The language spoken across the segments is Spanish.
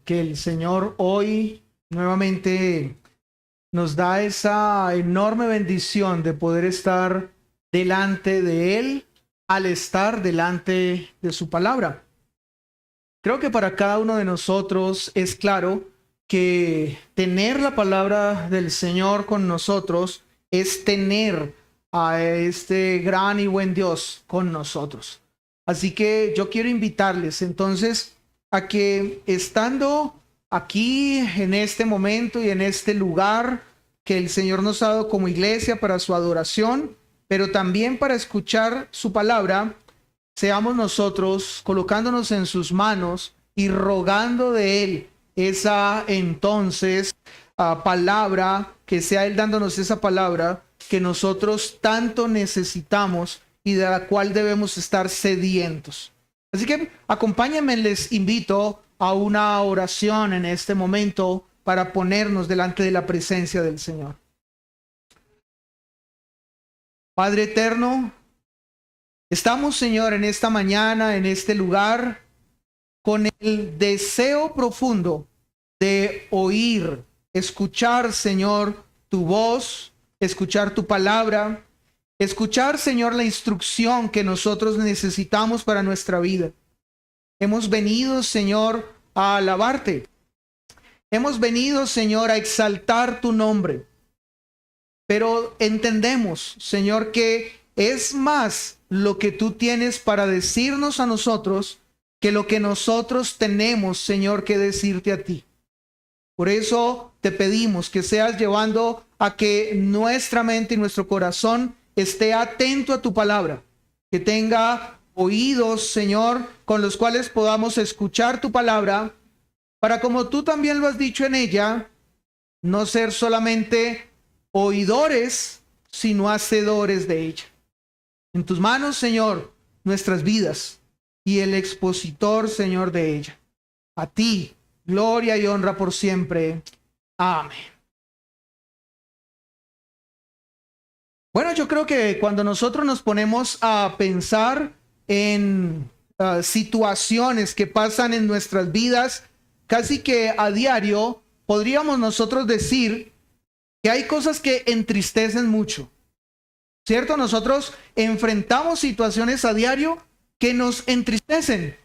Que el Señor hoy nuevamente nos da esa enorme bendición de poder estar delante de Él al estar delante de su palabra. Creo que para cada uno de nosotros es claro que tener la palabra del Señor con nosotros es tener a este gran y buen Dios con nosotros. Así que yo quiero invitarles entonces a que estando aquí en este momento y en este lugar que el Señor nos ha dado como iglesia para su adoración, pero también para escuchar su palabra, seamos nosotros colocándonos en sus manos y rogando de Él esa entonces palabra, que sea Él dándonos esa palabra que nosotros tanto necesitamos y de la cual debemos estar sedientos. Así que acompáñenme, les invito a una oración en este momento para ponernos delante de la presencia del Señor. Padre eterno, estamos, Señor, en esta mañana, en este lugar, con el deseo profundo de oír, escuchar, Señor, tu voz, escuchar tu palabra, escuchar, Señor, la instrucción que nosotros necesitamos para nuestra vida. Hemos venido, Señor, a alabarte. Hemos venido, Señor, a exaltar tu nombre. Pero entendemos, Señor, que es más lo que tú tienes para decirnos a nosotros que lo que nosotros tenemos, Señor, que decirte a ti. Por eso te pedimos que seas llevando a que nuestra mente y nuestro corazón esté atento a tu palabra, que tenga oídos, Señor, con los cuales podamos escuchar tu palabra, para, como tú también lo has dicho en ella, no ser solamente oidores, sino hacedores de ella. En tus manos, Señor, nuestras vidas y el expositor, Señor, de ella. A ti, gloria y honra por siempre. Amén. Bueno, yo creo que cuando nosotros nos ponemos a pensar en situaciones que pasan en nuestras vidas, casi que a diario, podríamos nosotros decir que hay cosas que entristecen mucho, ¿cierto? Nosotros enfrentamos situaciones a diario que nos entristecen.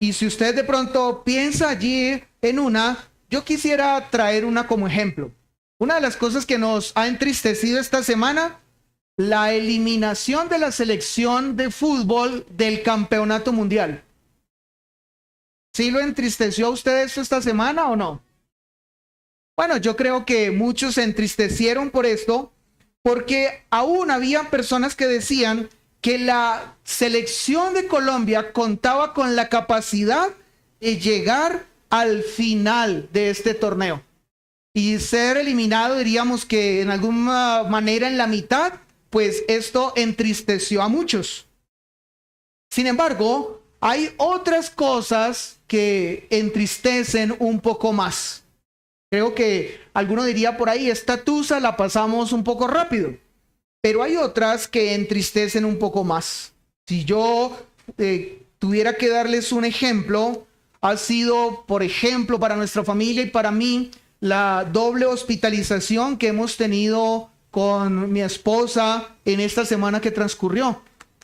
Y si usted de pronto piensa allí en una, yo quisiera traer una como ejemplo. Una de las cosas que nos ha entristecido esta semana, la eliminación de la selección de fútbol del campeonato mundial. ¿Sí lo entristeció a usted esto esta semana o no? Bueno, yo creo que muchos se entristecieron por esto, porque aún había personas que decían que la selección de Colombia contaba con la capacidad de llegar al final de este torneo y ser eliminado, diríamos que en alguna manera en la mitad. Pues esto entristeció a muchos. Sin embargo, hay otras cosas que entristecen un poco más. Creo que alguno diría por ahí, esta tusa la pasamos un poco rápido. Pero hay otras que entristecen un poco más. Si yo tuviera que darles un ejemplo, ha sido, por ejemplo, para nuestra familia y para mí, la doble hospitalización que hemos tenido con mi esposa en esta semana que transcurrió.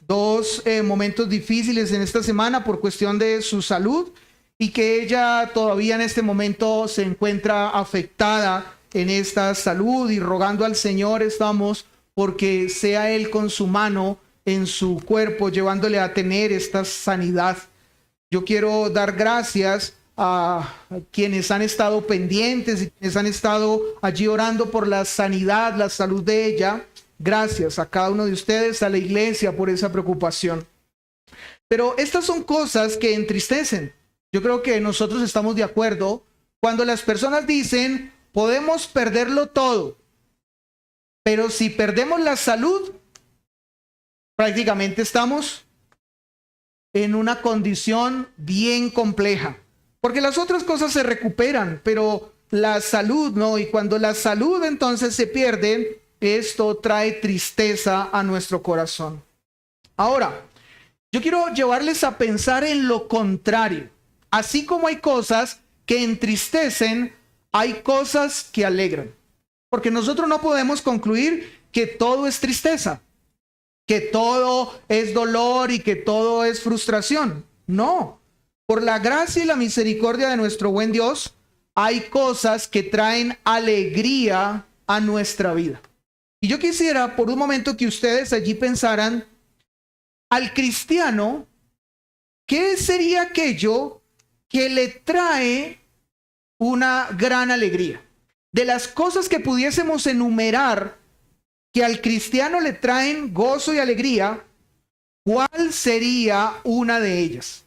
Dos momentos difíciles en esta semana por cuestión de su salud, y que ella todavía en este momento se encuentra afectada en esta salud, y rogando al Señor estamos porque sea Él con su mano en su cuerpo, llevándole a tener esta sanidad. Yo quiero dar gracias a quienes han estado pendientes y quienes han estado allí orando por la sanidad, la salud de ella. Gracias a cada uno de ustedes, a la iglesia, por esa preocupación. Pero estas son cosas que entristecen. Yo creo que nosotros estamos de acuerdo cuando las personas dicen, podemos perderlo todo, pero si perdemos la salud, prácticamente estamos en una condición bien compleja. Porque las otras cosas se recuperan, pero la salud no. Y cuando la salud entonces se pierde, esto trae tristeza a nuestro corazón. Ahora, yo quiero llevarles a pensar en lo contrario. así como hay cosas que entristecen, hay cosas que alegran. Porque nosotros no podemos concluir que todo es tristeza, que todo es dolor y que todo es frustración. No, por la gracia y la misericordia de nuestro buen Dios, hay cosas que traen alegría a nuestra vida. Y yo quisiera por un momento que ustedes allí pensaran, al cristiano, ¿qué sería aquello que le trae una gran alegría? De las cosas que pudiésemos enumerar que al cristiano le traen gozo y alegría, ¿cuál sería una de ellas?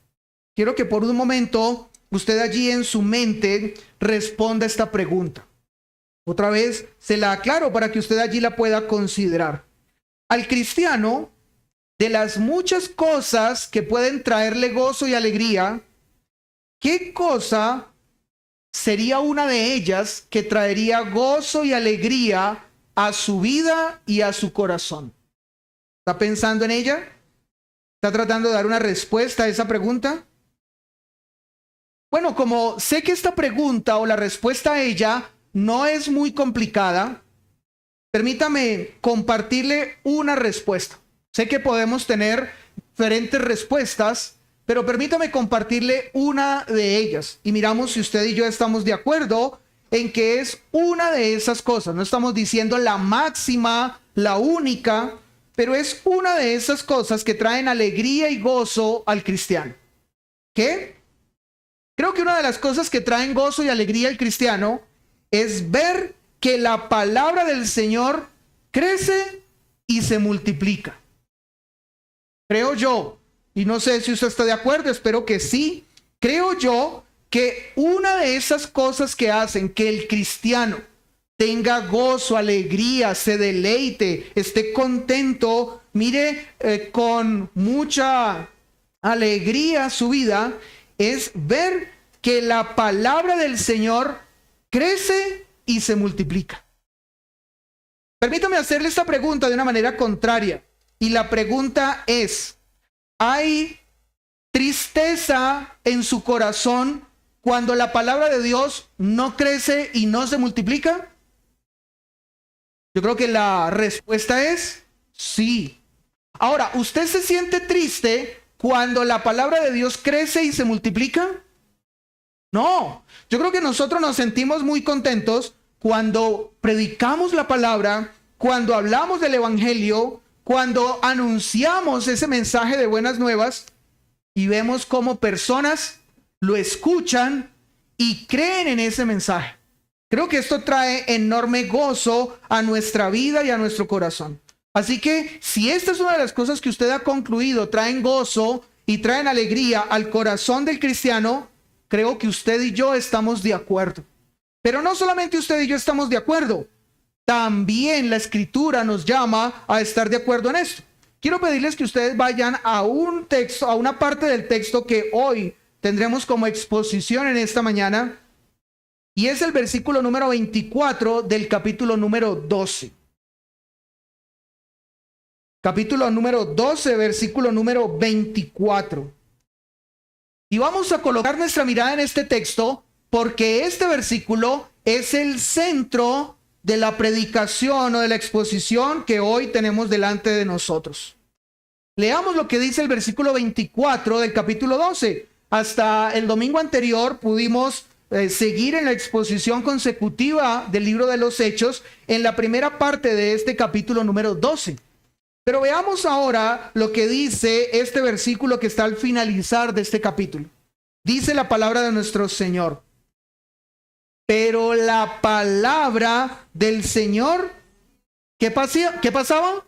Quiero que por un momento usted allí en su mente responda esta pregunta. Otra vez se la aclaro para que usted allí la pueda considerar. Al cristiano, de las muchas cosas que pueden traerle gozo y alegría, ¿qué cosa sería una de ellas que traería gozo y alegría a su vida y a su corazón? ¿Está pensando en ella? ¿Está tratando de dar una respuesta a esa pregunta? Bueno, como sé que esta pregunta o la respuesta a ella no es muy complicada, permítame compartirle una respuesta. Sé que podemos tener diferentes respuestas, pero permítame compartirle una de ellas y miramos si usted y yo estamos de acuerdo en que es una de esas cosas. No estamos diciendo la máxima, la única, pero es una de esas cosas que traen alegría y gozo al cristiano. ¿Qué? Creo que una de las cosas que traen gozo y alegría al cristiano es ver que la palabra del Señor crece y se multiplica. Creo yo, y no sé si usted está de acuerdo, espero que sí, creo yo que una de esas cosas que hacen que el cristiano tenga gozo, alegría, se deleite, esté contento, mire con mucha alegría su vida, es ver que la palabra del Señor crece y se multiplica. Permítame hacerle esta pregunta de una manera contraria. Y la pregunta es, ¿hay tristeza en su corazón cuando la palabra de Dios no crece y no se multiplica? Yo creo que la respuesta es sí. Ahora, ¿usted se siente triste cuando la palabra de Dios crece y se multiplica? No, yo creo que nosotros nos sentimos muy contentos cuando predicamos la palabra, cuando hablamos del evangelio, cuando anunciamos ese mensaje de buenas nuevas y vemos cómo personas lo escuchan y creen en ese mensaje. Creo que esto trae enorme gozo a nuestra vida y a nuestro corazón. Así que si esta es una de las cosas que usted ha concluido, traen gozo y traen alegría al corazón del cristiano, creo que usted y yo estamos de acuerdo. Pero no solamente usted y yo estamos de acuerdo, también la Escritura nos llama a estar de acuerdo en esto. Quiero pedirles que ustedes vayan a un texto, a una parte del texto que hoy tendremos como exposición en esta mañana, y es el versículo número 24 del capítulo número 12. Capítulo número 12, versículo número 24. Y vamos a colocar nuestra mirada en este texto porque este versículo es el centro de la predicación o de la exposición que hoy tenemos delante de nosotros. Leamos lo que dice el versículo 24 del capítulo 12. Hasta el domingo anterior pudimos seguir en la exposición consecutiva del libro de los Hechos en la primera parte de este capítulo número 12. Pero veamos ahora lo que dice este versículo que está al finalizar de este capítulo. Dice la palabra de nuestro Señor. Pero la palabra del Señor, ¿qué pasaba?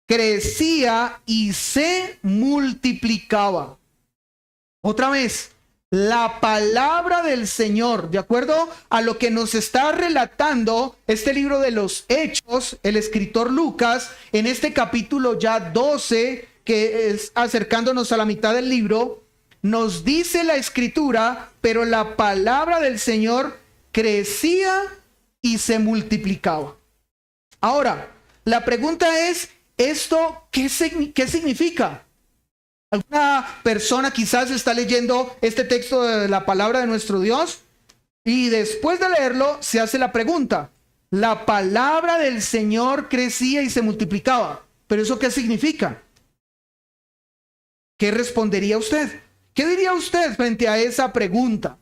Crecía y se multiplicaba. Otra vez, la palabra del Señor, de acuerdo a lo que nos está relatando este libro de los Hechos, el escritor Lucas, en este capítulo ya 12, que es acercándonos a la mitad del libro, nos dice la Escritura, pero la palabra del Señor crecía y se multiplicaba. Ahora, la pregunta es, ¿esto qué significa? Alguna persona quizás está leyendo este texto de la palabra de nuestro Dios y después de leerlo se hace la pregunta: la palabra del Señor crecía y se multiplicaba. ¿Pero eso qué significa? ¿Qué respondería usted? ¿Qué diría usted frente a esa pregunta?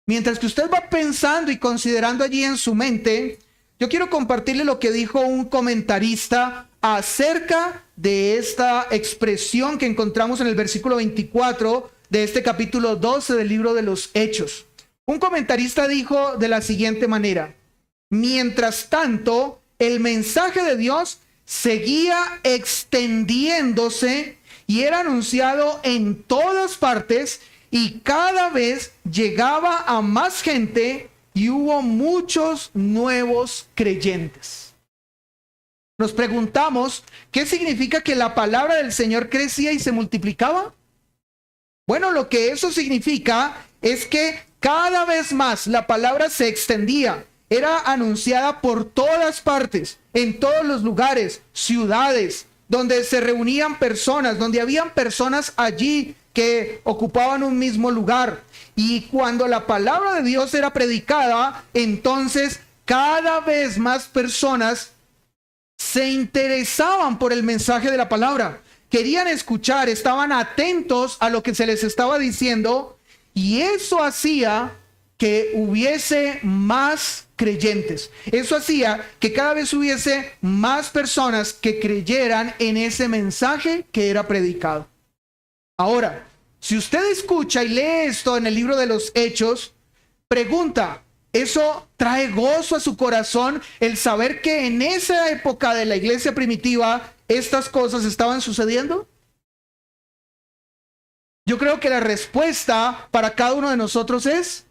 Mientras que usted va pensando y considerando allí en su mente, yo quiero compartirle lo que dijo un comentarista acerca de esta expresión que encontramos en el versículo 24 de este capítulo 12 del libro de los Hechos. Un comentarista dijo de la siguiente manera: mientras tanto, el mensaje de Dios seguía extendiéndose y era anunciado en todas partes y cada vez llegaba a más gente y hubo muchos nuevos creyentes. Nos preguntamos, ¿qué significa que la palabra del Señor crecía y se multiplicaba? Bueno, lo que eso significa es que cada vez más la palabra se extendía, era anunciada por todas partes, en todos los lugares, ciudades, donde se reunían personas, donde habían personas allí que ocupaban un mismo lugar. Y cuando la palabra de Dios era predicada, entonces cada vez más personas se interesaban por el mensaje de la palabra. Querían escuchar, estaban atentos a lo que se les estaba diciendo, y eso hacía que hubiese más creyentes. Eso hacía que cada vez hubiese más personas que creyeran en ese mensaje que era predicado. Ahora, si usted escucha y lee esto en el libro de los Hechos, pregunta, ¿eso trae gozo a su corazón el saber que en esa época de la iglesia primitiva estas cosas estaban sucediendo? Yo creo que la respuesta para cada uno de nosotros es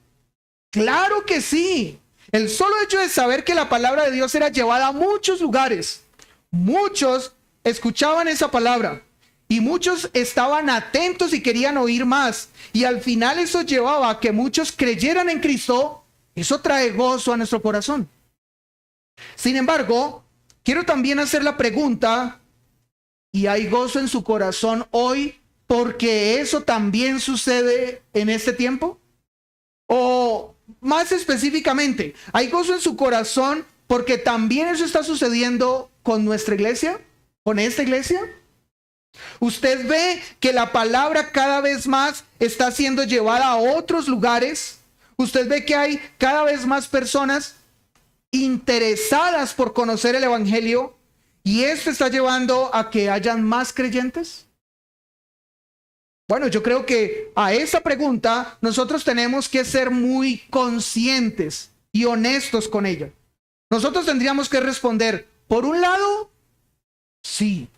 claro que sí. El solo hecho de saber que la palabra de Dios era llevada a muchos lugares, muchos escuchaban esa palabra y muchos estaban atentos y querían oír más, y al final eso llevaba a que muchos creyeran en Cristo. Eso trae gozo a nuestro corazón. Sin embargo, quiero también hacer la pregunta: ¿y hay gozo en su corazón hoy porque eso también sucede en este tiempo? O más específicamente, ¿hay gozo en su corazón porque también eso está sucediendo con nuestra iglesia? ¿Con esta iglesia? ¿Usted ve que la palabra cada vez más está siendo llevada a otros lugares? ¿Usted ve que hay cada vez más personas interesadas por conocer el evangelio y esto está llevando a que hayan más creyentes? Bueno, yo creo que a esa pregunta nosotros tenemos que ser muy conscientes y honestos con ella. Nosotros tendríamos que responder, por un lado, sí.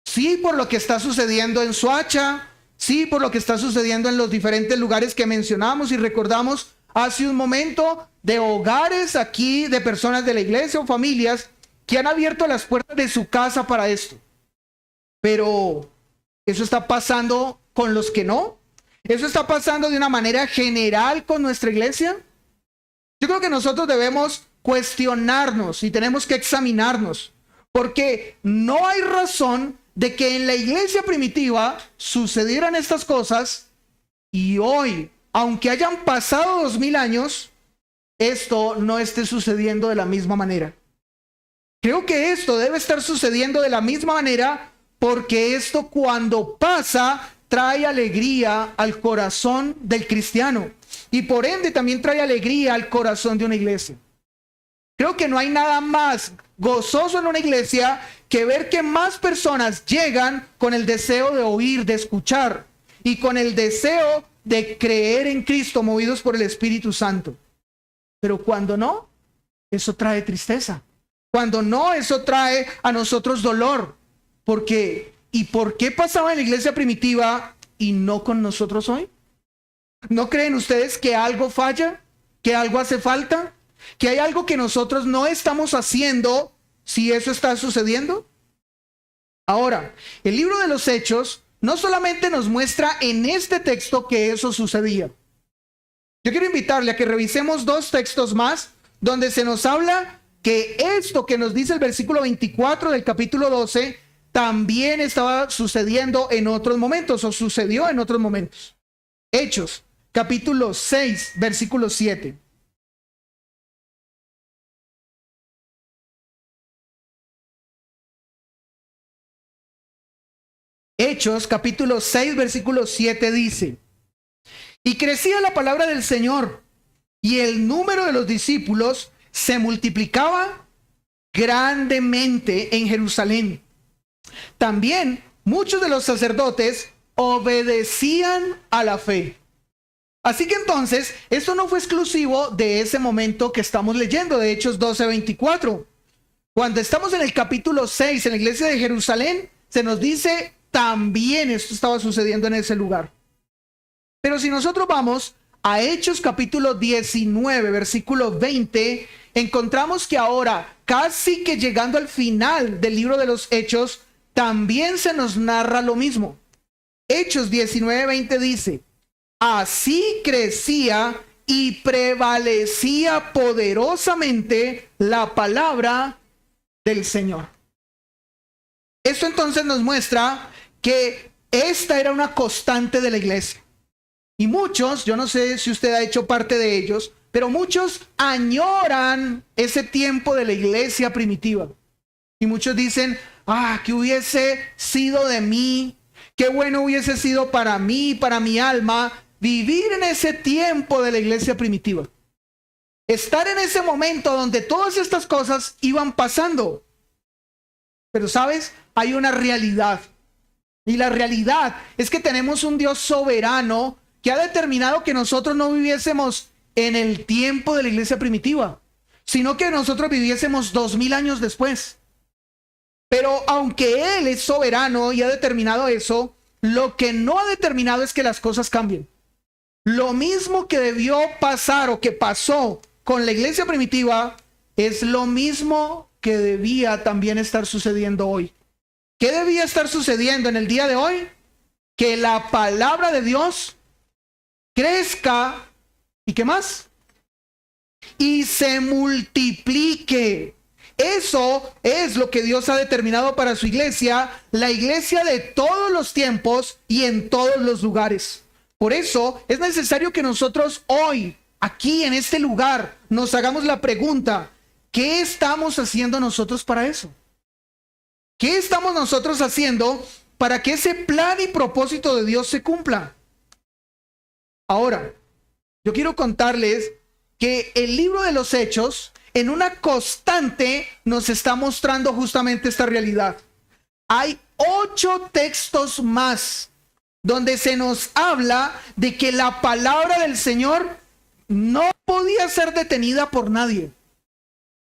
Sí, por lo que está sucediendo en Soacha, sí, por lo que está sucediendo en los diferentes lugares que mencionamos y recordamos hace un momento, de hogares aquí, de personas de la iglesia o familias que han abierto las puertas de su casa para esto. Pero eso está pasando con los que no. Eso está pasando de una manera general con nuestra iglesia. Yo creo que nosotros debemos cuestionarnos y tenemos que examinarnos, porque no hay razón de que en la iglesia primitiva sucedieran estas cosas y hoy, aunque hayan pasado 2000 años, esto no esté sucediendo de la misma manera. Creo que esto debe estar sucediendo de la misma manera, porque esto, cuando pasa, trae alegría al corazón del cristiano y por ende también trae alegría al corazón de una iglesia. Creo que no hay nada más gozoso en una iglesia que ver que más personas llegan con el deseo de oír, de escuchar y con el deseo de creer en Cristo, movidos por el Espíritu Santo. Pero cuando no, eso trae tristeza. Cuando no, eso trae a nosotros dolor. Porque, ¿y por qué pasaba en la iglesia primitiva y no con nosotros hoy? ¿No creen ustedes que algo falla? ¿Que algo hace falta? ¿Que hay algo que nosotros no estamos haciendo si eso está sucediendo? Ahora, el libro de los Hechos no solamente nos muestra en este texto que eso sucedía. Yo quiero invitarle a que revisemos 2 textos más donde se nos habla que esto que nos dice el versículo 24 del capítulo 12 también estaba sucediendo en otros momentos o sucedió en otros momentos. Hechos, capítulo 6, versículo 7. Hechos, capítulo 6, versículo 7 dice: y crecía la palabra del Señor, y el número de los discípulos se multiplicaba grandemente en Jerusalén. También muchos de los sacerdotes obedecían a la fe. Así que entonces, esto no fue exclusivo de ese momento que estamos leyendo, de Hechos 12:24. Cuando estamos en el capítulo 6, en la iglesia de Jerusalén, se nos dice también esto estaba sucediendo en ese lugar. Pero si nosotros vamos a Hechos capítulo 19, versículo 20, encontramos que ahora, casi que llegando al final del libro de los Hechos, también se nos narra lo mismo. Hechos 19:20 dice: así crecía y prevalecía poderosamente la palabra del Señor. Esto entonces nos muestra que esta era una constante de la iglesia. Y muchos, yo no sé si usted ha hecho parte de ellos, pero muchos añoran ese tiempo de la iglesia primitiva. Y muchos dicen: ¿qué hubiese sido de mí? Qué bueno hubiese sido para mí, para mi alma, vivir en ese tiempo de la iglesia primitiva. Estar en ese momento donde todas estas cosas iban pasando. Pero ¿sabes? Hay una realidad. Y la realidad es que tenemos un Dios soberano que ha determinado que nosotros no viviésemos en el tiempo de la iglesia primitiva, sino que nosotros viviésemos 2000 años después. Pero aunque Él es soberano y ha determinado eso, lo que no ha determinado es que las cosas cambien. Lo mismo que debió pasar o que pasó con la iglesia primitiva es lo mismo que debía también estar sucediendo hoy. ¿Qué debía estar sucediendo en el día de hoy? Que la palabra de Dios crezca y ¿qué más? Y se multiplique. Eso es lo que Dios ha determinado para su iglesia, la iglesia de todos los tiempos y en todos los lugares. Por eso es necesario que nosotros hoy, aquí en este lugar, nos hagamos la pregunta: ¿qué estamos haciendo nosotros para eso? ¿Qué estamos nosotros haciendo para que ese plan y propósito de Dios se cumpla? Ahora, yo quiero contarles que el libro de los Hechos, en una constante, nos está mostrando justamente esta realidad. Hay 8 textos más donde se nos habla de que la palabra del Señor no podía ser detenida por nadie.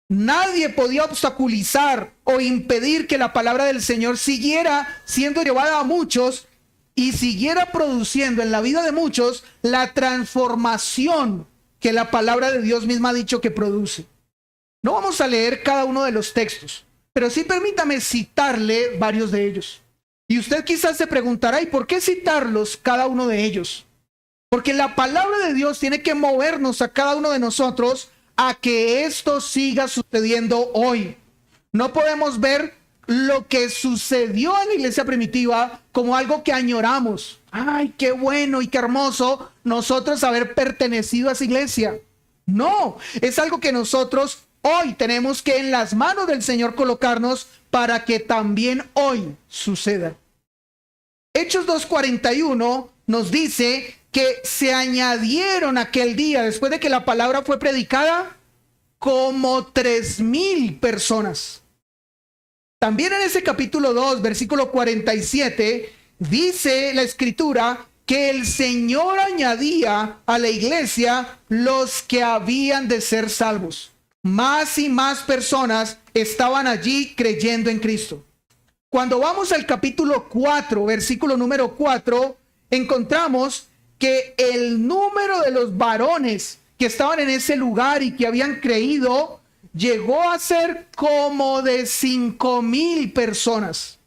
Nadie podía obstaculizar o impedir que la palabra del Señor siguiera siendo llevada a muchos y siguiera produciendo en la vida de muchos la transformación que la palabra de Dios misma ha dicho que produce. No vamos a leer cada uno de los textos, pero sí permítame citarle varios de ellos. Y usted quizás se preguntará: ¿y por qué citarlos cada uno de ellos? Porque la palabra de Dios tiene que movernos a cada uno de nosotros a que esto siga sucediendo hoy. No podemos ver lo que sucedió en la iglesia primitiva como algo que añoramos. ¡Ay, qué bueno y qué hermoso nosotros haber pertenecido a esa iglesia! No, es algo que nosotros hoy tenemos que en las manos del Señor colocarnos para que también hoy suceda. Hechos 2:41 nos dice que se añadieron aquel día, después de que la palabra fue predicada, como 3000 personas. También en ese capítulo 2, versículo 47, dice la escritura que el Señor añadía a la iglesia los que habían de ser salvos. Más y más personas estaban allí creyendo en Cristo. Cuando vamos al capítulo 4, versículo número 4, encontramos que el número de los varones que estaban en ese lugar y que habían creído llegó a ser como de 5000 personas.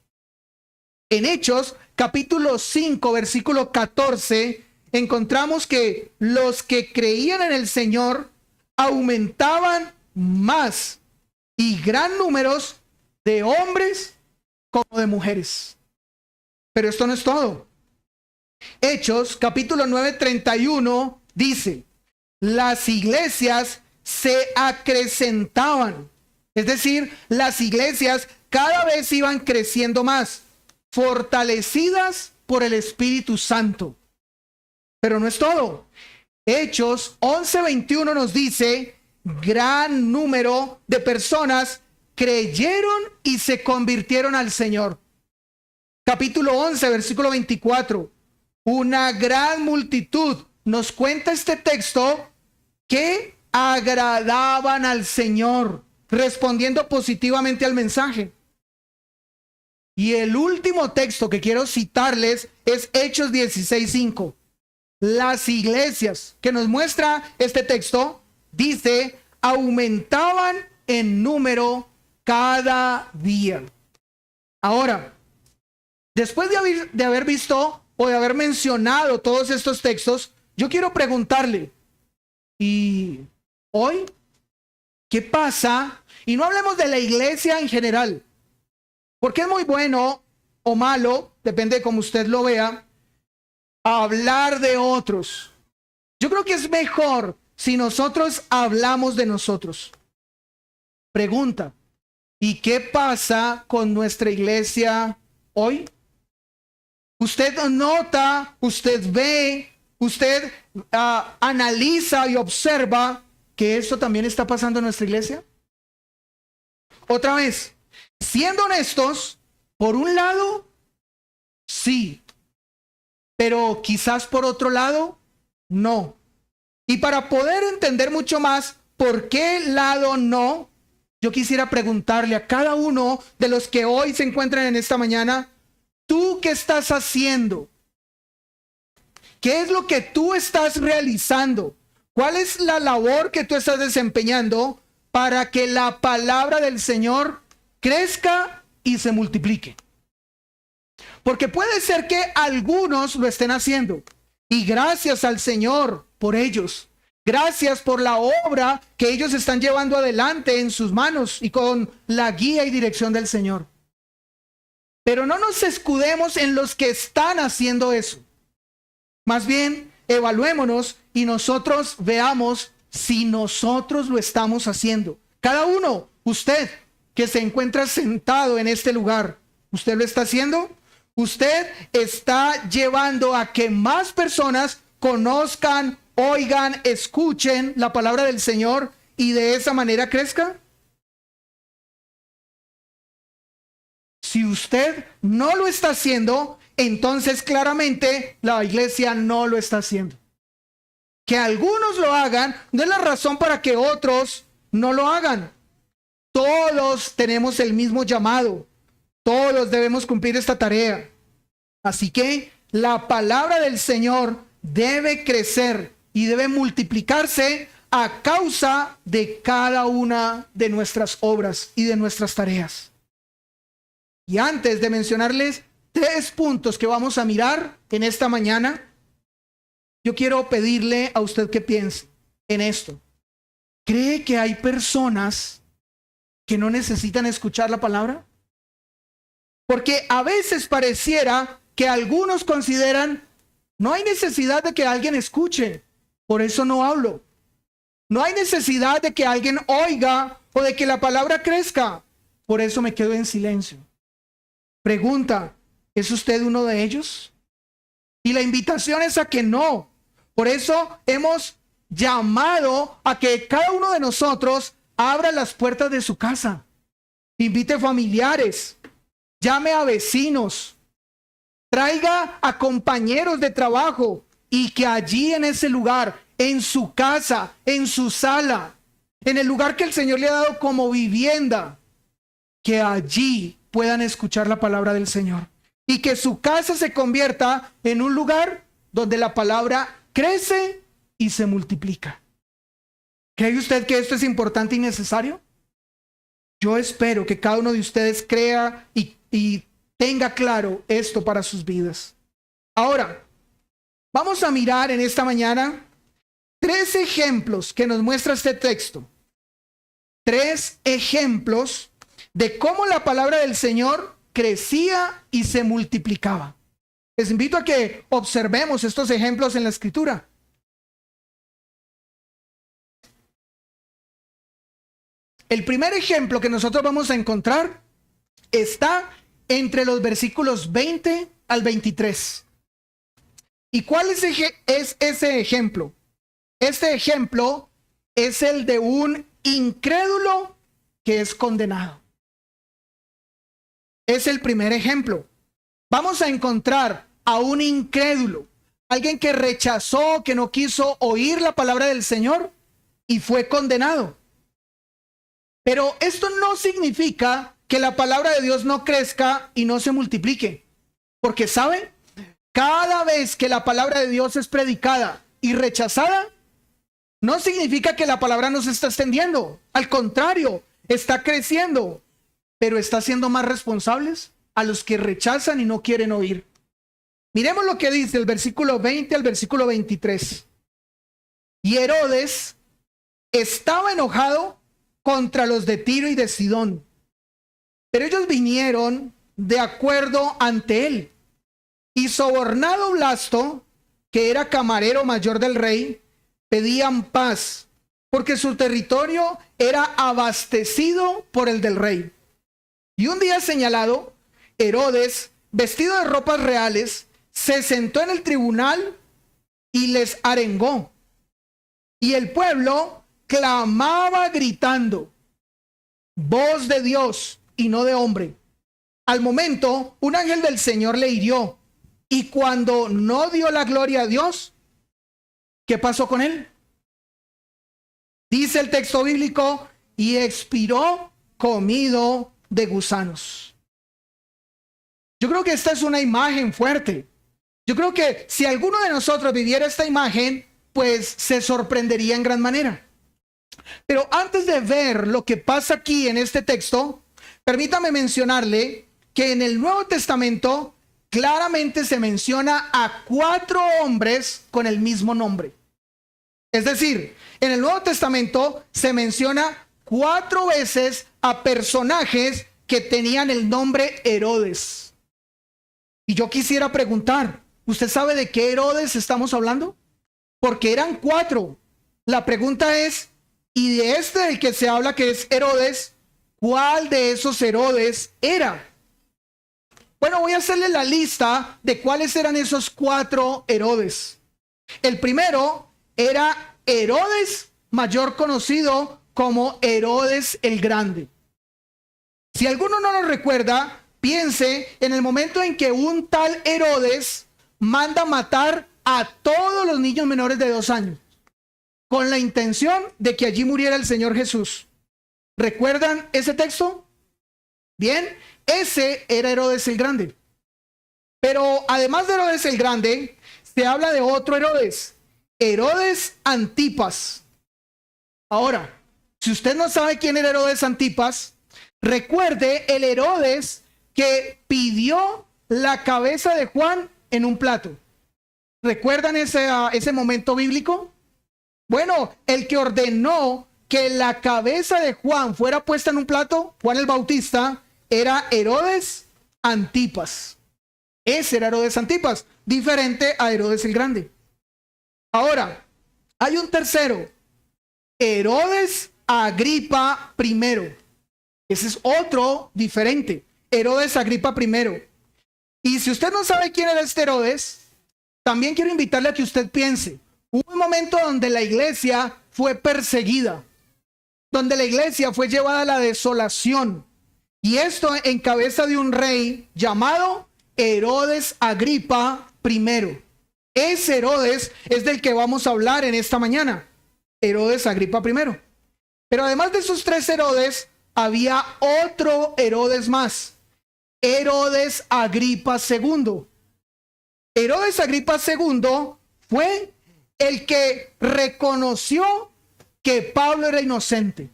En Hechos, capítulo 5, versículo 14, encontramos que los que creían en el Señor aumentaban más y gran números de hombres como de mujeres. Pero esto no es todo. Hechos, capítulo 9, 31, dice, las iglesias se acrecentaban. Es decir, las iglesias cada vez iban creciendo más, fortalecidas por el Espíritu Santo. Pero no es todo. Hechos 11, 21 nos dice, gran número de personas creyeron y se convirtieron al Señor. Capítulo 11, versículo 24. Una gran multitud, nos cuenta este texto, que agradaban al Señor, respondiendo positivamente al mensaje. Y el último texto que quiero citarles es Hechos 16, 5. Las iglesias que nos muestra este texto, dice, aumentaban en número cada día. Ahora, después de haber visto o de haber mencionado todos estos textos, yo quiero preguntarle, ¿y hoy qué pasa? Y no hablemos de la iglesia en general, porque es muy bueno o malo, depende de cómo usted lo vea, hablar de otros. Yo creo que es mejor si nosotros hablamos de nosotros. Pregunta, ¿y qué pasa con nuestra iglesia hoy? Usted nota, usted ve, usted analiza y observa que esto también está pasando en nuestra iglesia. Otra vez, siendo honestos, por un lado, sí, pero quizás por otro lado, no. Y para poder entender mucho más por qué lado no, yo quisiera preguntarle a cada uno de los que hoy se encuentran en esta mañana, ¿tú qué estás haciendo? ¿Qué es lo que tú estás realizando? ¿Cuál es la labor que tú estás desempeñando para que la palabra del Señor crezca y se multiplique? Porque puede ser que algunos lo estén haciendo. Y gracias al Señor por ellos. Gracias por la obra que ellos están llevando adelante en sus manos y con la guía y dirección del Señor. Pero no nos escudemos en los que están haciendo eso. Más bien, evaluémonos y nosotros veamos si nosotros lo estamos haciendo. Cada uno, usted que se encuentra sentado en este lugar, ¿usted lo está haciendo? ¿Usted está llevando a que más personas conozcan, oigan, escuchen la palabra del Señor y de esa manera crezca? Si usted no lo está haciendo, entonces claramente la iglesia no lo está haciendo. Que algunos lo hagan no es la razón para que otros no lo hagan. Todos tenemos el mismo llamado. Todos debemos cumplir esta tarea. Así que la palabra del Señor debe crecer y debe multiplicarse a causa de cada una de nuestras obras y de nuestras tareas. Y antes de mencionarles 3 puntos que vamos a mirar en esta mañana, yo quiero pedirle a usted que piense en esto. ¿Cree que hay personas que no necesitan escuchar la palabra? Porque a veces pareciera que algunos consideran, no hay necesidad de que alguien escuche, por eso no hablo. No hay necesidad de que alguien oiga o de que la palabra crezca, por eso me quedo en silencio. Pregunta, ¿es usted uno de ellos? Y la invitación es a que no. Por eso hemos llamado a que cada uno de nosotros abra las puertas de su casa. Invite familiares, llame a vecinos, traiga a compañeros de trabajo y que allí en ese lugar, en su casa, en su sala, en el lugar que el Señor le ha dado como vivienda, que allí puedan escuchar la palabra del Señor y que su casa se convierta en un lugar donde la palabra crece y se multiplica. ¿Cree usted que esto es importante y necesario? Yo espero que cada uno de ustedes crea y tenga claro esto para sus vidas. Ahora, vamos a mirar en esta mañana 3 ejemplos que nos muestra este texto. 3 ejemplos de cómo la palabra del Señor crecía y se multiplicaba. Les invito a que observemos estos ejemplos en la Escritura. El primer ejemplo que nosotros vamos a encontrar está entre los versículos 20 al 23. ¿Y cuál es ese ejemplo? Este ejemplo es el de un incrédulo que es condenado. Es el primer ejemplo. Vamos a encontrar a un incrédulo, alguien que rechazó, que no quiso oír la palabra del Señor y fue condenado. Pero esto no significa que la palabra de Dios no crezca y no se multiplique. Porque, ¿saben? Cada vez que la palabra de Dios es predicada y rechazada, no significa que la palabra no se está extendiendo. Al contrario, está creciendo. Pero está siendo más responsables a los que rechazan y no quieren oír. Miremos lo que dice el versículo 20 al versículo 23. Y Herodes estaba enojado contra los de Tiro y de Sidón, pero ellos vinieron de acuerdo ante él. Y sobornado Blasto, que era camarero mayor del rey, pedían paz, porque su territorio era abastecido por el del rey. Y un día señalado, Herodes, vestido de ropas reales, se sentó en el tribunal y les arengó. Y el pueblo clamaba gritando: voz de Dios y no de hombre. Al momento, un ángel del Señor le hirió. Y cuando no dio la gloria a Dios, ¿qué pasó con él? Dice el texto bíblico: y expiró comido de gusanos. Yo creo que esta es una imagen fuerte. Yo creo que si alguno de nosotros viviera esta imagen, pues se sorprendería en gran manera. Pero antes de ver lo que pasa aquí en este texto, permítame mencionarle que en el Nuevo Testamento claramente se menciona a 4 hombres con el mismo nombre. Es decir, en el Nuevo Testamento se menciona 4 veces a personajes que tenían el nombre Herodes. Y yo quisiera preguntar, ¿usted sabe de qué Herodes estamos hablando? Porque eran 4. La pregunta es, y de este del que se habla que es Herodes, ¿cuál de esos Herodes era? Bueno, voy a hacerle la lista de cuáles eran esos 4 Herodes. El primero era Herodes, mayor conocido como Herodes el Grande. Si alguno no lo recuerda, piense en el momento en que un tal Herodes manda matar a todos los niños menores de 2 años, con la intención de que allí muriera el Señor Jesús. ¿Recuerdan ese texto? Bien, ese era Herodes el Grande. Pero además de Herodes el Grande, se habla de otro Herodes, Herodes Antipas. Ahora, si usted no sabe quién era Herodes Antipas, recuerde el Herodes que pidió la cabeza de Juan en un plato. ¿Recuerdan ese momento bíblico? Bueno, el que ordenó que la cabeza de Juan fuera puesta en un plato, Juan el Bautista, era Herodes Antipas. Ese era Herodes Antipas, diferente a Herodes el Grande. Ahora, hay un tercero, Herodes Agripa I. Ese es otro diferente, Herodes Agripa I. Y si usted no sabe quién era este Herodes, también quiero invitarle a que usted piense. Hubo un momento donde la iglesia fue perseguida, donde la iglesia fue llevada a la desolación. Y esto en cabeza de un rey llamado Herodes Agripa I. Ese Herodes es del que vamos a hablar en esta mañana. Herodes Agripa I. Pero además de esos 3 Herodes, había otro Herodes más. Herodes Agripa II. Herodes Agripa II fue el que reconoció que Pablo era inocente.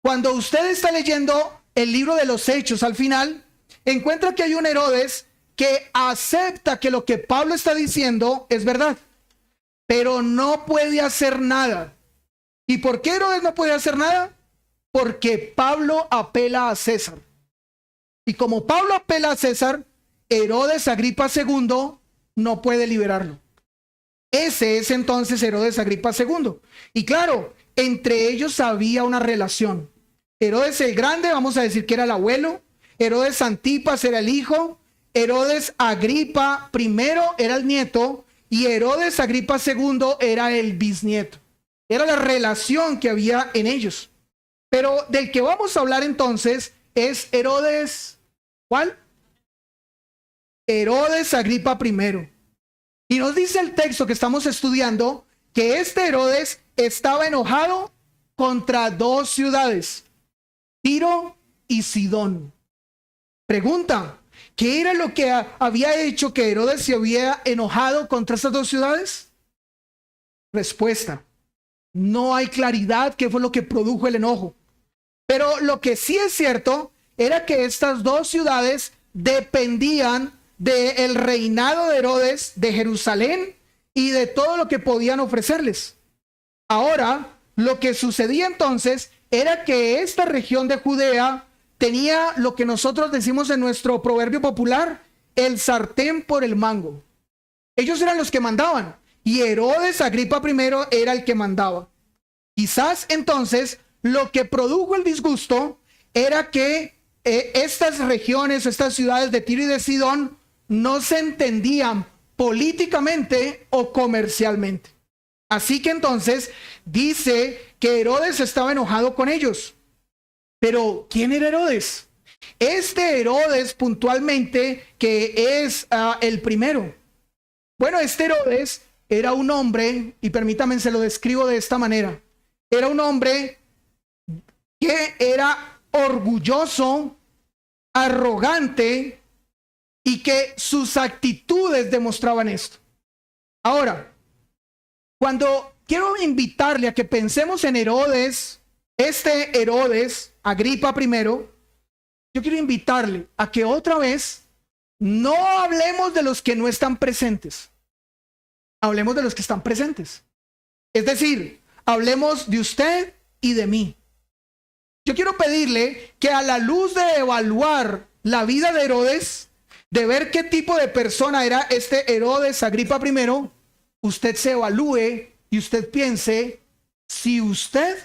Cuando usted está leyendo el libro de los Hechos, al final, encuentra que hay un Herodes que acepta que lo que Pablo está diciendo es verdad, pero no puede hacer nada. ¿Y por qué Herodes no puede hacer nada? Porque Pablo apela a César. Y como Pablo apela a César, Herodes Agripa II no puede liberarlo. Ese es entonces Herodes Agripa II. Y claro, entre ellos había una relación. Herodes el Grande, vamos a decir que era el abuelo. Herodes Antipas era el hijo. Herodes Agripa I era el nieto. Y Herodes Agripa II era el bisnieto. Era la relación que había en ellos. Pero del que vamos a hablar entonces es Herodes, ¿cuál? Herodes Agripa I. Y nos dice el texto que estamos estudiando que este Herodes estaba enojado contra dos ciudades, Tiro y Sidón. Pregunta, ¿qué era lo que había hecho que Herodes se había enojado contra estas dos ciudades? Respuesta, no hay claridad qué fue lo que produjo el enojo. Pero lo que sí es cierto era que estas dos ciudades dependían del reinado de Herodes, de Jerusalén y de todo lo que podían ofrecerles. Ahora, lo que sucedía entonces era que esta región de Judea tenía lo que nosotros decimos en nuestro proverbio popular, el sartén por el mango. Ellos eran los que mandaban y Herodes Agripa I era el que mandaba. Quizás entonces lo que produjo el disgusto era que estas regiones, estas ciudades de Tiro y de Sidón no se entendían políticamente o comercialmente. Así que entonces dice que Herodes estaba enojado con ellos. Pero ¿quién era Herodes? Este Herodes puntualmente que es el primero. Bueno, este Herodes era un hombre, y permítanme se lo describo de esta manera. Era un hombre que era orgulloso, arrogante, y que sus actitudes demostraban esto. Ahora, cuando quiero invitarle a que pensemos en Herodes, este Herodes Agripa I, yo quiero invitarle a que otra vez no hablemos de los que no están presentes, hablemos de los que están presentes. Es decir, hablemos de usted y de mí. Yo quiero pedirle que a la luz de evaluar la vida de Herodes, de ver qué tipo de persona era este Herodes Agripa I, usted se evalúe y usted piense si usted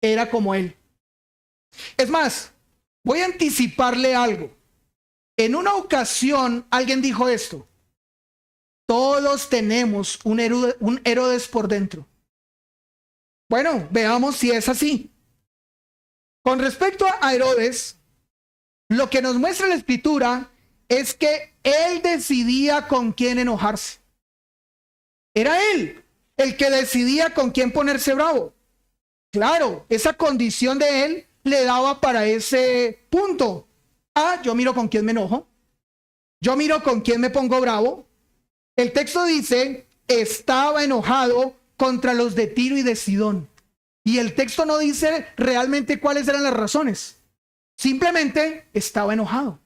era como él. Es más, voy a anticiparle algo. En una ocasión alguien dijo esto: todos tenemos un Herodes por dentro. Bueno, veamos si es así. Con respecto a Herodes, lo que nos muestra la Escritura es que él decidía con quién enojarse. Era él el que decidía con quién ponerse bravo. Claro, esa condición de él le daba para ese punto. Yo miro con quién me enojo. Yo miro con quién me pongo bravo. El texto dice, estaba enojado contra los de Tiro y de Sidón. Y el texto no dice realmente cuáles eran las razones. Simplemente estaba enojado.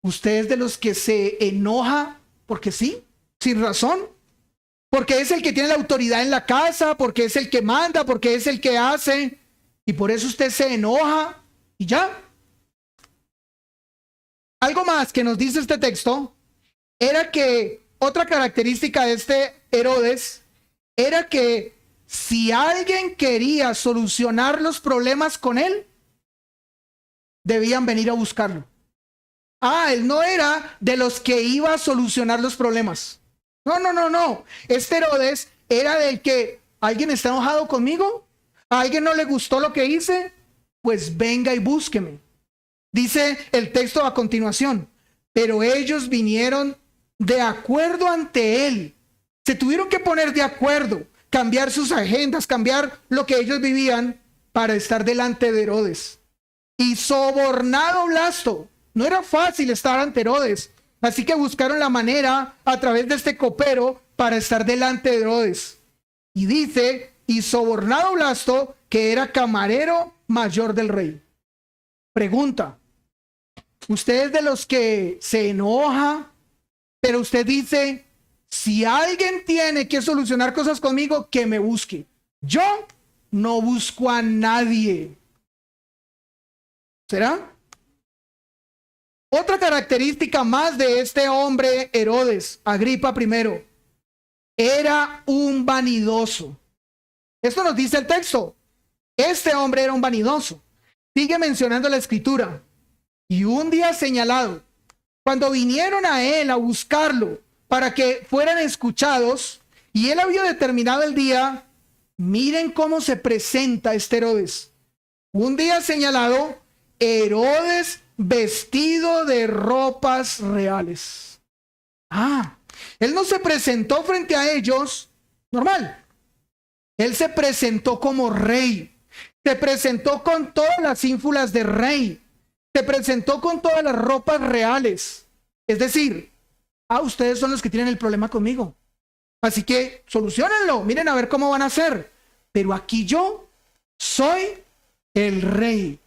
¿Usted es de los que se enoja porque sí, sin razón? Porque es el que tiene la autoridad en la casa, porque es el que manda, porque es el que hace, y por eso usted se enoja y ya. Algo más que nos dice este texto era que otra característica de este Herodes era que si alguien quería solucionar los problemas con él, debían venir a buscarlo. Él no era de los que iba a solucionar los problemas. No. Este Herodes era del que alguien está enojado conmigo, a alguien no le gustó lo que hice, pues venga y búsqueme. Dice el texto a continuación, pero ellos vinieron de acuerdo ante él. Se tuvieron que poner de acuerdo, cambiar sus agendas, cambiar lo que ellos vivían para estar delante de Herodes. Y sobornado Blasto. No era fácil estar ante Herodes, así que buscaron la manera a través de este copero para estar delante de Herodes. Y dice, y sobornado Blasto, que era camarero mayor del rey. Pregunta, ¿usted es de los que se enoja, pero usted dice, si alguien tiene que solucionar cosas conmigo, que me busque? Yo no busco a nadie. ¿Será? Otra característica más de este hombre Herodes, Agripa I, era un vanidoso. Esto nos dice el texto. Este hombre era un vanidoso. Sigue mencionando la escritura. Y un día señalado, cuando vinieron a él a buscarlo para que fueran escuchados, y él había determinado el día, miren cómo se presenta este Herodes. Un día señalado, Herodes vestido de ropas reales. Él no se presentó frente a ellos normal. Él se presentó como rey. Se presentó con todas las ínfulas de rey. Se presentó con todas las ropas reales. Es decir, ustedes son los que tienen el problema conmigo. Así que solucionenlo. Miren a ver cómo van a hacer. Pero aquí yo soy el rey.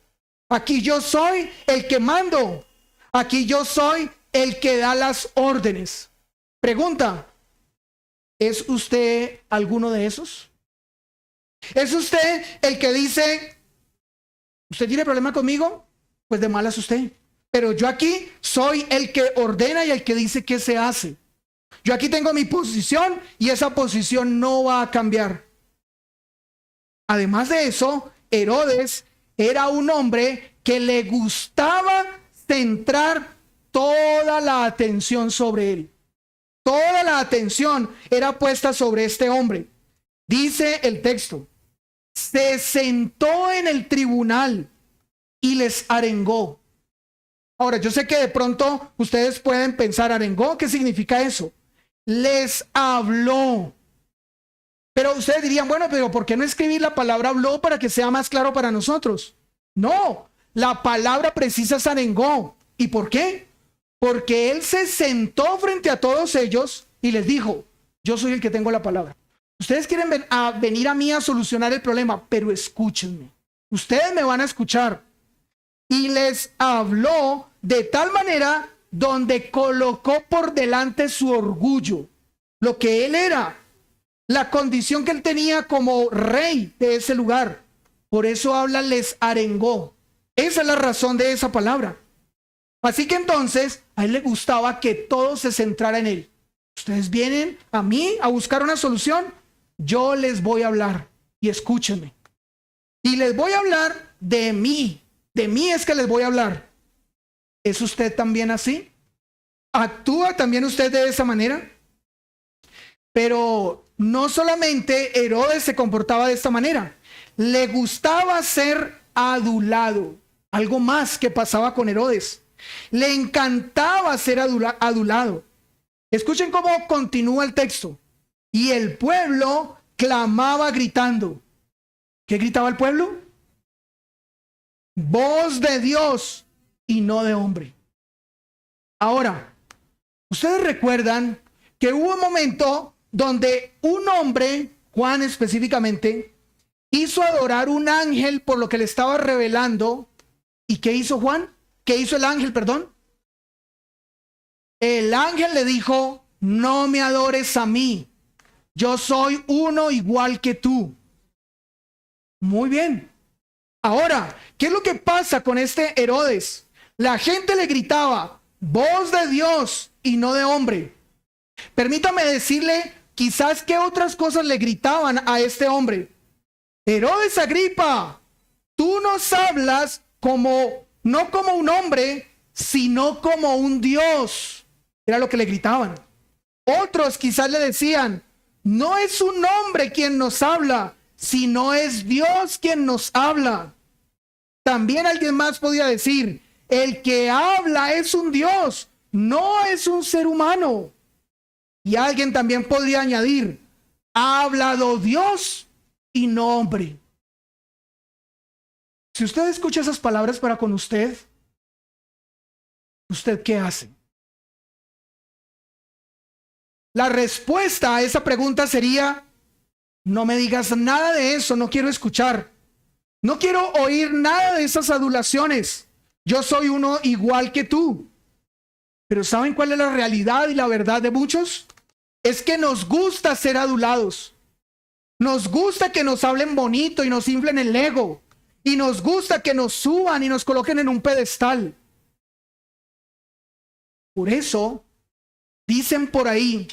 Aquí yo soy el que mando. Aquí yo soy el que da las órdenes. Pregunta, ¿es usted alguno de esos? ¿Es usted el que dice, usted tiene problema conmigo? Pues de malas usted. Pero yo aquí soy el que ordena y el que dice qué se hace. Yo aquí tengo mi posición y esa posición no va a cambiar. Además de eso, Herodes era un hombre que le gustaba centrar toda la atención sobre él. Toda la atención era puesta sobre este hombre. Dice el texto, se sentó en el tribunal y les arengó. Ahora, yo sé que de pronto ustedes pueden pensar, arengó, ¿qué significa eso? Les habló. Pero ustedes dirían, bueno, pero ¿por qué no escribir la palabra habló para que sea más claro para nosotros? No, la palabra precisa es arengó. ¿Y por qué? Porque él se sentó frente a todos ellos y les dijo, yo soy el que tengo la palabra. Ustedes quieren venir a mí a solucionar el problema, pero escúchenme. Ustedes me van a escuchar. Y les habló de tal manera donde colocó por delante su orgullo, lo que él era, la condición que él tenía como rey de ese lugar. Por eso habla, les arengó. Esa es la razón de esa palabra. Así que entonces a él le gustaba que todo se centrara en él. Ustedes vienen a mí a buscar una solución, yo les voy a hablar y escúchenme. Y les voy a hablar de mí. De mí es que les voy a hablar. ¿Es usted también así? ¿Actúa también usted de esa manera? Pero no solamente Herodes se comportaba de esta manera. Le gustaba ser adulado. Algo más que pasaba con Herodes. Le encantaba ser adulado. Escuchen cómo continúa el texto. Y el pueblo clamaba gritando. ¿Qué gritaba el pueblo? Voz de Dios y no de hombre. Ahora, ustedes recuerdan que hubo un momento donde un hombre, Juan específicamente, hizo adorar un ángel por lo que le estaba revelando. ¿Y qué hizo Juan? ¿Qué hizo el ángel, perdón? El ángel le dijo, no me adores a mí. Yo soy uno igual que tú. Muy bien. Ahora, ¿qué es lo que pasa con este Herodes? La gente le gritaba, voz de Dios y no de hombre. Permítame decirle, quizás qué otras cosas le gritaban a este hombre. Herodes Agripa, tú nos hablas no como un hombre, sino como un Dios. Era lo que le gritaban. Otros quizás le decían, no es un hombre quien nos habla, sino es Dios quien nos habla. También alguien más podía decir, el que habla es un Dios, no es un ser humano. Y alguien también podría añadir, ha hablado Dios y no hombre. Si usted escucha esas palabras para con usted, ¿usted qué hace? La respuesta a esa pregunta sería, no me digas nada de eso, no quiero escuchar. No quiero oír nada de esas adulaciones. Yo soy uno igual que tú. Pero ¿saben cuál es la realidad y la verdad de muchos? Es que nos gusta ser adulados. Nos gusta que nos hablen bonito y nos inflen el ego. Y nos gusta que nos suban y nos coloquen en un pedestal. Por eso dicen por ahí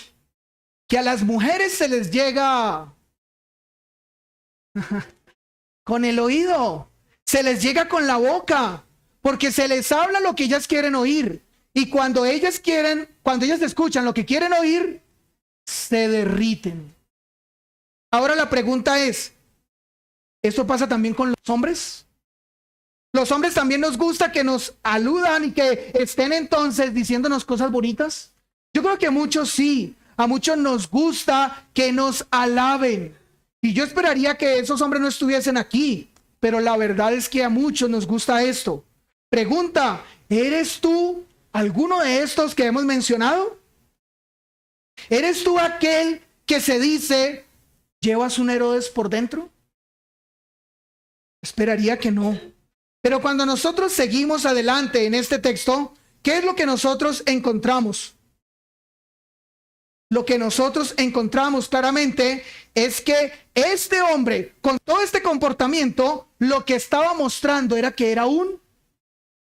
que a las mujeres se les llega con el oído, se les llega con la boca, porque se les habla lo que ellas quieren oír. Y cuando ellas escuchan lo que quieren oír, se derriten. Ahora la pregunta es, ¿esto pasa también con los hombres? ¿Los hombres también nos gusta que nos aludan y que estén entonces diciéndonos cosas bonitas? Yo creo que a muchos sí, a muchos nos gusta que nos alaben. Y yo esperaría que esos hombres no estuviesen aquí, pero la verdad es que a muchos nos gusta esto. Pregunta, ¿eres tú alguno de estos que hemos mencionado? ¿Eres tú aquel que se dice, llevas un Herodes por dentro? Esperaría que no. Pero cuando nosotros seguimos adelante en este texto, ¿qué es lo que nosotros encontramos? Lo que nosotros encontramos claramente es que este hombre, con todo este comportamiento, lo que estaba mostrando era que era un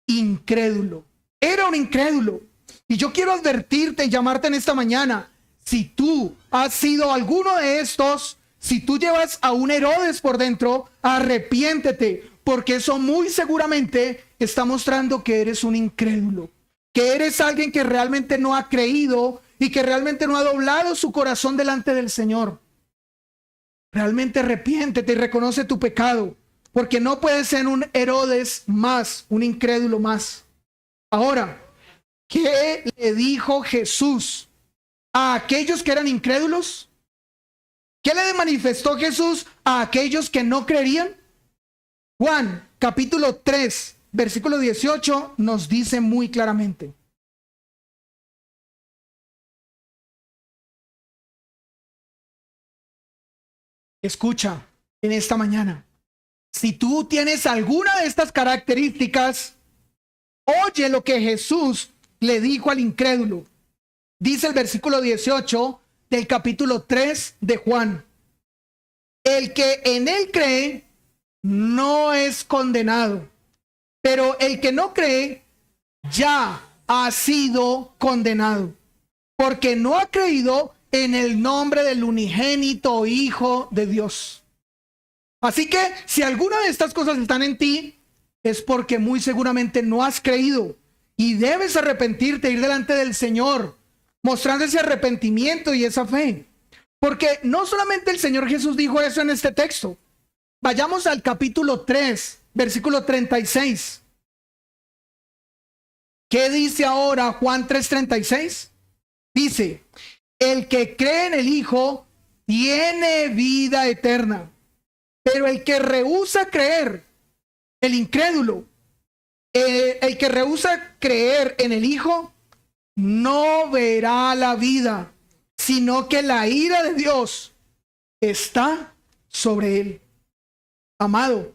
incrédulo. Era un incrédulo. Y yo quiero advertirte y llamarte en esta mañana, si tú has sido alguno de estos, si tú llevas a un Herodes por dentro, arrepiéntete, porque eso muy seguramente está mostrando que eres un incrédulo, que eres alguien que realmente no ha creído y que realmente no ha doblado su corazón delante del Señor. Realmente arrepiéntete y reconoce tu pecado, porque no puedes ser un Herodes más, un incrédulo más. Ahora, ¿qué le dijo Jesús a aquellos que eran incrédulos? ¿Qué le manifestó Jesús a aquellos que no creerían? Juan, capítulo 3, versículo 18, nos dice muy claramente. Escucha en esta mañana. Si tú tienes alguna de estas características, oye lo que Jesús le dijo al incrédulo. Dice el versículo 18 del capítulo 3 de Juan. El que en él cree no es condenado, pero el que no cree ya ha sido condenado, porque no ha creído en el nombre del unigénito Hijo de Dios. Así que si alguna de estas cosas están en ti, es porque muy seguramente no has creído y debes arrepentirte, ir delante del Señor, mostrando ese arrepentimiento y esa fe. Porque no solamente el Señor Jesús dijo eso en este texto. Vayamos al capítulo 3, versículo 36. ¿Qué dice ahora Juan 3:36? Dice, el que cree en el Hijo tiene vida eterna, pero el que rehúsa creer, el incrédulo, el que rehúsa creer en el Hijo, no verá la vida, sino que la ira de Dios está sobre él. Amado,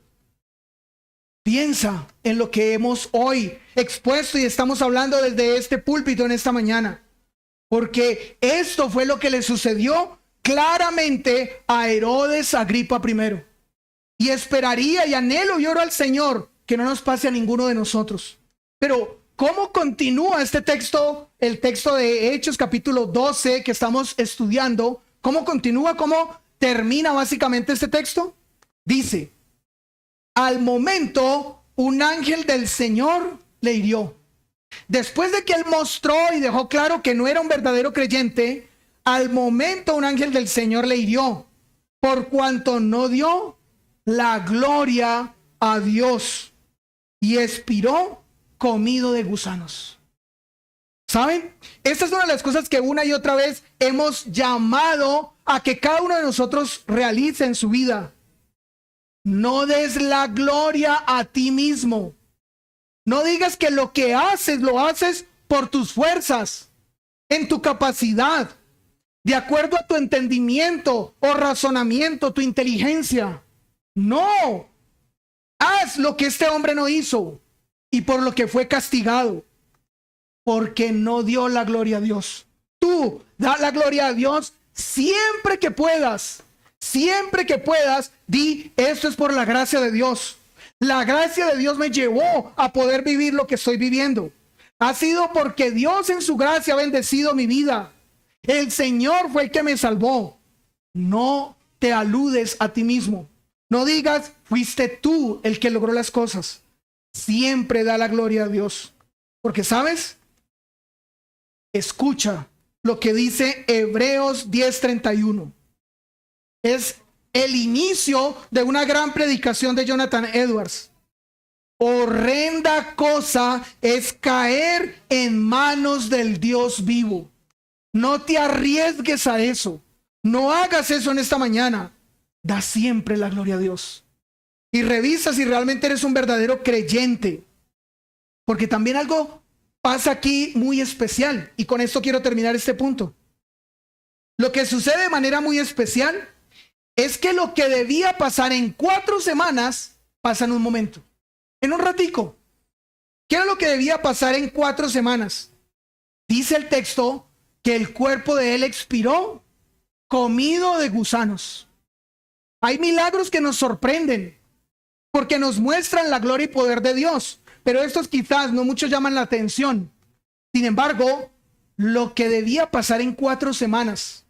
piensa en lo que hemos hoy expuesto y estamos hablando desde este púlpito en esta mañana, porque esto fue lo que le sucedió claramente a Herodes Agripa I. Y esperaría y anhelo y oro al Señor que no nos pase a ninguno de nosotros. Pero ¿cómo continúa este texto, el texto de Hechos capítulo 12 que estamos estudiando? ¿Cómo continúa? ¿Cómo termina básicamente este texto? Dice, al momento un ángel del Señor le hirió. Después de que él mostró y dejó claro que no era un verdadero creyente, al momento un ángel del Señor le hirió, por cuanto no dio la gloria a Dios, y expiró comido de gusanos. ¿Saben? Esta es una de las cosas que una y otra vez hemos llamado a que cada uno de nosotros realice en su vida. No des la gloria a ti mismo. No digas que lo que haces, lo haces por tus fuerzas, en tu capacidad, de acuerdo a tu entendimiento o razonamiento, tu inteligencia. No. Haz lo que este hombre no hizo y por lo que fue castigado, porque no dio la gloria a Dios. Tú da la gloria a Dios siempre que puedas. Siempre que puedas, di, esto es por la gracia de Dios. La gracia de Dios me llevó a poder vivir lo que estoy viviendo. Ha sido porque Dios en su gracia ha bendecido mi vida. El Señor fue el que me salvó. No te aludes a ti mismo. No digas, fuiste tú el que logró las cosas. Siempre da la gloria a Dios. Porque, ¿sabes? Escucha lo que dice Hebreos 10:31. Es el inicio de una gran predicación de Jonathan Edwards. Horrenda cosa es caer en manos del Dios vivo. No te arriesgues a eso. No hagas eso en esta mañana. Da siempre la gloria a Dios. Y revisa si realmente eres un verdadero creyente. Porque también algo pasa aquí muy especial. Y con esto quiero terminar este punto. Lo que sucede de manera muy especial es que lo que debía pasar en 4 semanas pasa en un momento. En un ratico. ¿Qué era lo que debía pasar en 4 semanas? Dice el texto que el cuerpo de él expiró comido de gusanos. Hay milagros que nos sorprenden porque nos muestran la gloria y poder de Dios, pero estos quizás no muchos llaman la atención. Sin embargo, lo que debía pasar en 4 semanas,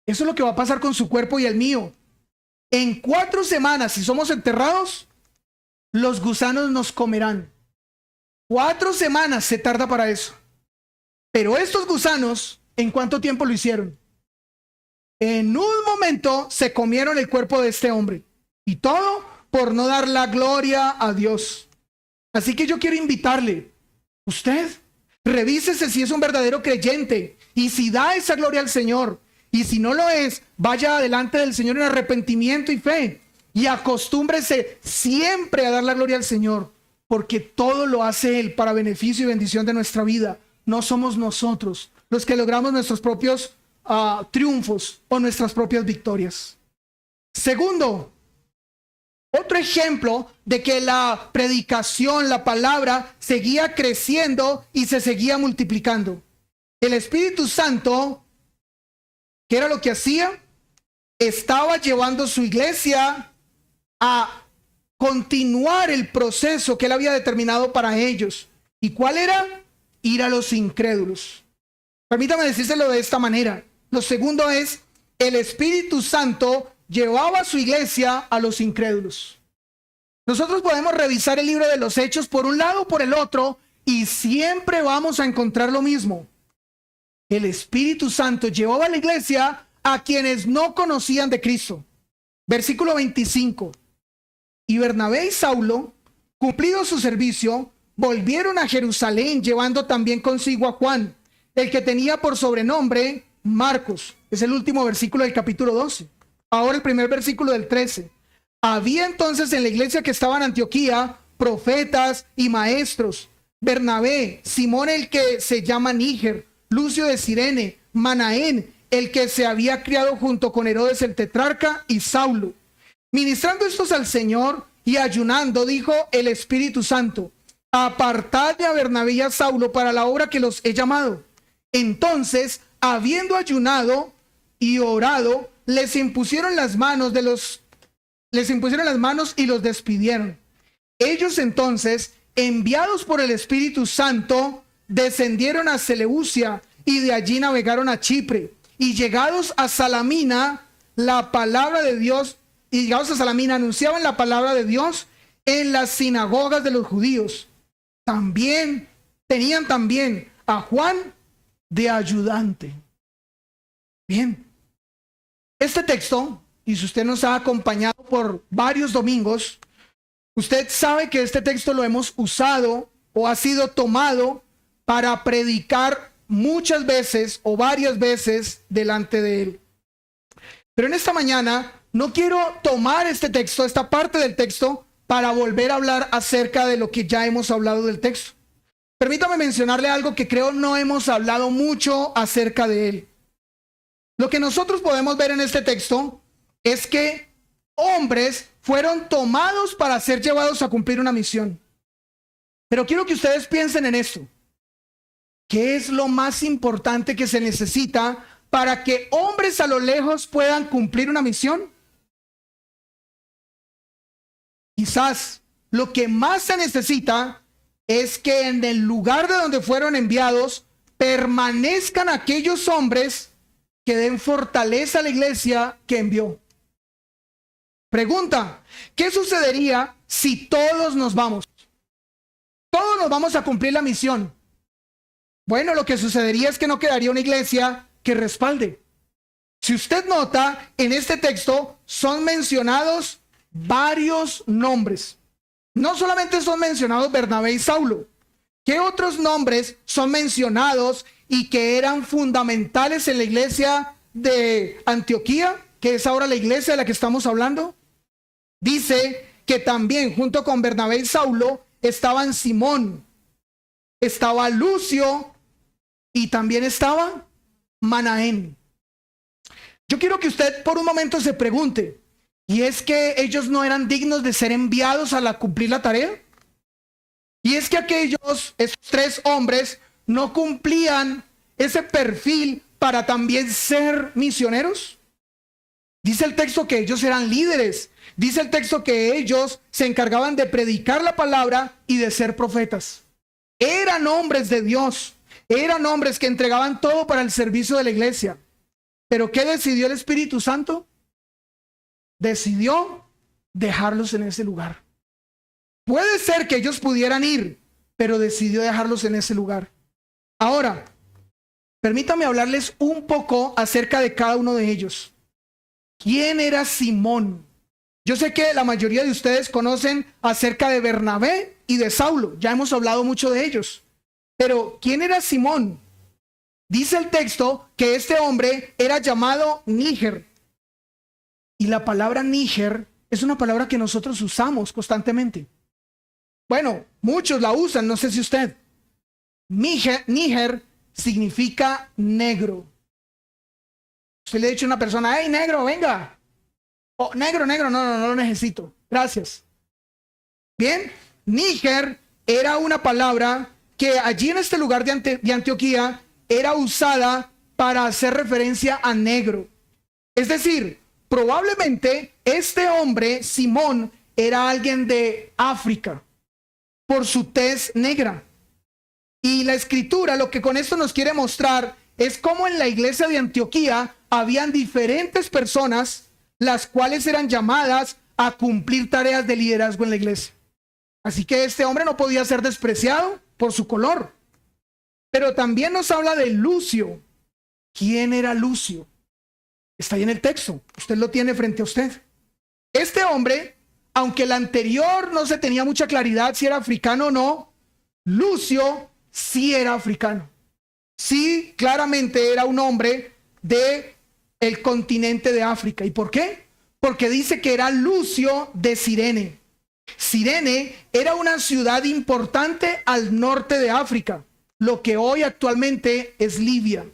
eso es lo que va a pasar con su cuerpo y el mío. En 4 semanas, si somos enterrados, los gusanos nos comerán. 4 semanas se tarda para eso. Pero estos gusanos, ¿en cuánto tiempo lo hicieron? En un momento se comieron el cuerpo de este hombre. Y todo por no dar la gloria a Dios. Así que yo quiero invitarle, usted, revísese si es un verdadero creyente y si da esa gloria al Señor. Y si no lo es, vaya adelante del Señor en arrepentimiento y fe. Y acostúmbrese siempre a dar la gloria al Señor, porque todo lo hace Él para beneficio y bendición de nuestra vida. No somos nosotros los que logramos nuestros propios triunfos o nuestras propias victorias. Segundo, otro ejemplo de que la predicación, la palabra, seguía creciendo y se seguía multiplicando. El Espíritu Santo, ¿qué era lo que hacía? Estaba llevando su iglesia a continuar el proceso que él había determinado para ellos. ¿Y cuál era? Ir a los incrédulos. Permítame decírselo de esta manera. Lo segundo es, el Espíritu Santo llevaba a su iglesia a los incrédulos. Nosotros podemos revisar el libro de los Hechos por un lado o por el otro y siempre vamos a encontrar lo mismo. El Espíritu Santo llevaba a la iglesia a quienes no conocían de Cristo. Versículo 25. Y Bernabé y Saulo, cumplido su servicio, volvieron a Jerusalén llevando también consigo a Juan, el que tenía por sobrenombre Marcos. Es el último versículo del capítulo 12. Ahora el primer versículo del 13. Había entonces en la iglesia que estaba en Antioquía profetas y maestros: Bernabé, Simón el que se llama Níger, Lucio de Cirene, Manaén, el que se había criado junto con Herodes el tetrarca, y Saulo. Ministrando estos al Señor y ayunando, dijo el Espíritu Santo: apartadle a Bernabé y a Saulo para la obra que los he llamado. Entonces, habiendo ayunado y orado, les impusieron las manos y los despidieron. Ellos entonces, enviados por el Espíritu Santo, descendieron a Seleucia y de allí navegaron a Chipre. Y llegados a Salamina, anunciaban la palabra de Dios en las sinagogas de los judíos. Tenían también a Juan de ayudante. Bien, este texto, y si usted nos ha acompañado por varios domingos, usted sabe que este texto lo hemos usado o ha sido tomado para predicar muchas veces o varias veces delante de él. Pero en esta mañana no quiero tomar este texto, esta parte del texto, para volver a hablar acerca de lo que ya hemos hablado del texto. Permítame mencionarle algo que creo no hemos hablado mucho acerca de él. Lo que nosotros podemos ver en este texto es que hombres fueron tomados para ser llevados a cumplir una misión. Pero quiero que ustedes piensen en esto. ¿Qué es lo más importante que se necesita para que hombres a lo lejos puedan cumplir una misión? Quizás lo que más se necesita es que en el lugar de donde fueron enviados permanezcan aquellos hombres que den fortaleza a la iglesia que envió. Pregunta, ¿qué sucedería si todos nos vamos? Todos nos vamos a cumplir la misión. Bueno, lo que sucedería es que no quedaría una iglesia que respalde. Si usted nota, en este texto son mencionados varios nombres. No solamente son mencionados Bernabé y Saulo. ¿Qué otros nombres son mencionados y que eran fundamentales en la iglesia de Antioquía, que es ahora la iglesia de la que estamos hablando? Dice que también junto con Bernabé y Saulo estaban Simón, estaba Lucio y también estaba Manaén. Yo quiero que usted por un momento se pregunte, ¿y es que ellos no eran dignos de ser enviados a cumplir la tarea? ¿Y es que esos tres hombres no cumplían ese perfil para también ser misioneros? Dice el texto que ellos eran líderes. Dice el texto que ellos se encargaban de predicar la palabra y de ser profetas. Eran hombres de Dios. Eran hombres que entregaban todo para el servicio de la iglesia. ¿Pero qué decidió el Espíritu Santo? Decidió dejarlos en ese lugar. Puede ser que ellos pudieran ir, pero decidió dejarlos en ese lugar. Ahora, permítame hablarles un poco acerca de cada uno de ellos. ¿Quién era Simón? Yo sé que la mayoría de ustedes conocen acerca de Bernabé y de Saulo. Ya hemos hablado mucho de ellos. Pero, ¿quién era Simón? Dice el texto que este hombre era llamado Níger. Y la palabra Níger es una palabra que nosotros usamos constantemente. Bueno, muchos la usan, no sé si usted. Níger significa negro. Usted le ha dicho a una persona, hey, negro, venga. Oh, negro, no lo necesito. Gracias. Bien, Níger era una palabra que allí en este lugar de Antioquía era usada para hacer referencia a negro. Es decir, probablemente este hombre, Simón, era alguien de África por su tez negra. Y la escritura lo que con esto nos quiere mostrar es cómo en la iglesia de Antioquía habían diferentes personas las cuales eran llamadas a cumplir tareas de liderazgo en la iglesia. Así que este hombre no podía ser despreciado por su color. Pero también nos habla de Lucio. ¿Quién era Lucio? Está ahí en el texto. Usted lo tiene frente a usted. Este hombre, aunque el anterior no se tenía mucha claridad si era africano o no, Lucio sí era africano. Sí, claramente era un hombre de el continente de África. ¿Y por qué? Porque dice que era Lucio de Cirene. Cirene era una ciudad importante al norte de África, lo que hoy actualmente es Libia.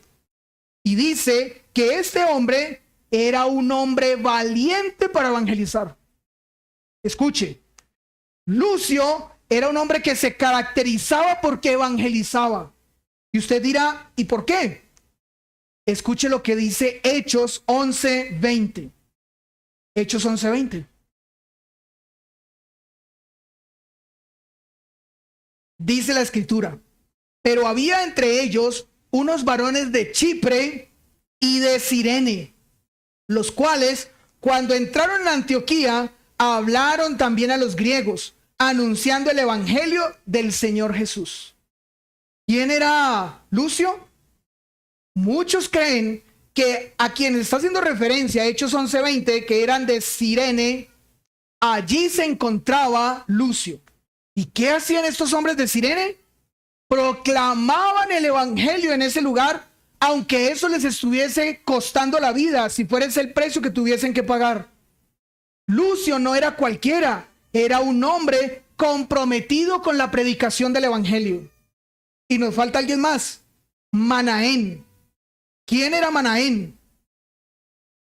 Y dice que este hombre era un hombre valiente para evangelizar. Escuche, Lucio era un hombre que se caracterizaba porque evangelizaba. Y usted dirá, ¿y por qué? Escuche lo que dice Hechos 11:20. Hechos 11:20. Dice la escritura, pero había entre ellos unos varones de Chipre y de Cirene, los cuales, cuando entraron en Antioquía, hablaron también a los griegos, anunciando el evangelio del Señor Jesús. ¿Quién era Lucio? Muchos creen que a quienes está haciendo referencia, Hechos 11:20, que eran de Cirene, allí se encontraba Lucio. ¿Y qué hacían estos hombres de Cirene? Proclamaban el evangelio en ese lugar, aunque eso les estuviese costando la vida, si fuera ese el precio que tuviesen que pagar. Lucio no era cualquiera, era un hombre comprometido con la predicación del evangelio. Y nos falta alguien más, Manaén. ¿Quién era Manaén?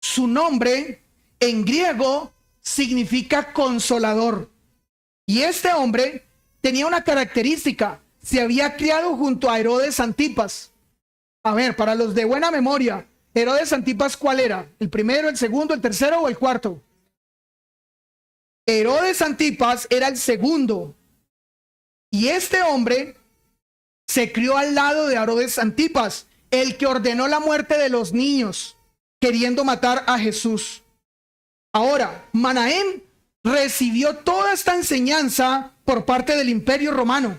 Su nombre en griego significa consolador. Y este hombre tenía una característica, se había criado junto a Herodes Antipas. A ver, para los de buena memoria, Herodes Antipas, ¿cuál era? ¿El primero, el segundo, el tercero o el cuarto? Herodes Antipas era el segundo. Y este hombre se crió al lado de Herodes Antipas, el que ordenó la muerte de los niños, queriendo matar a Jesús. Ahora, Manahem recibió toda esta enseñanza por parte del Imperio Romano,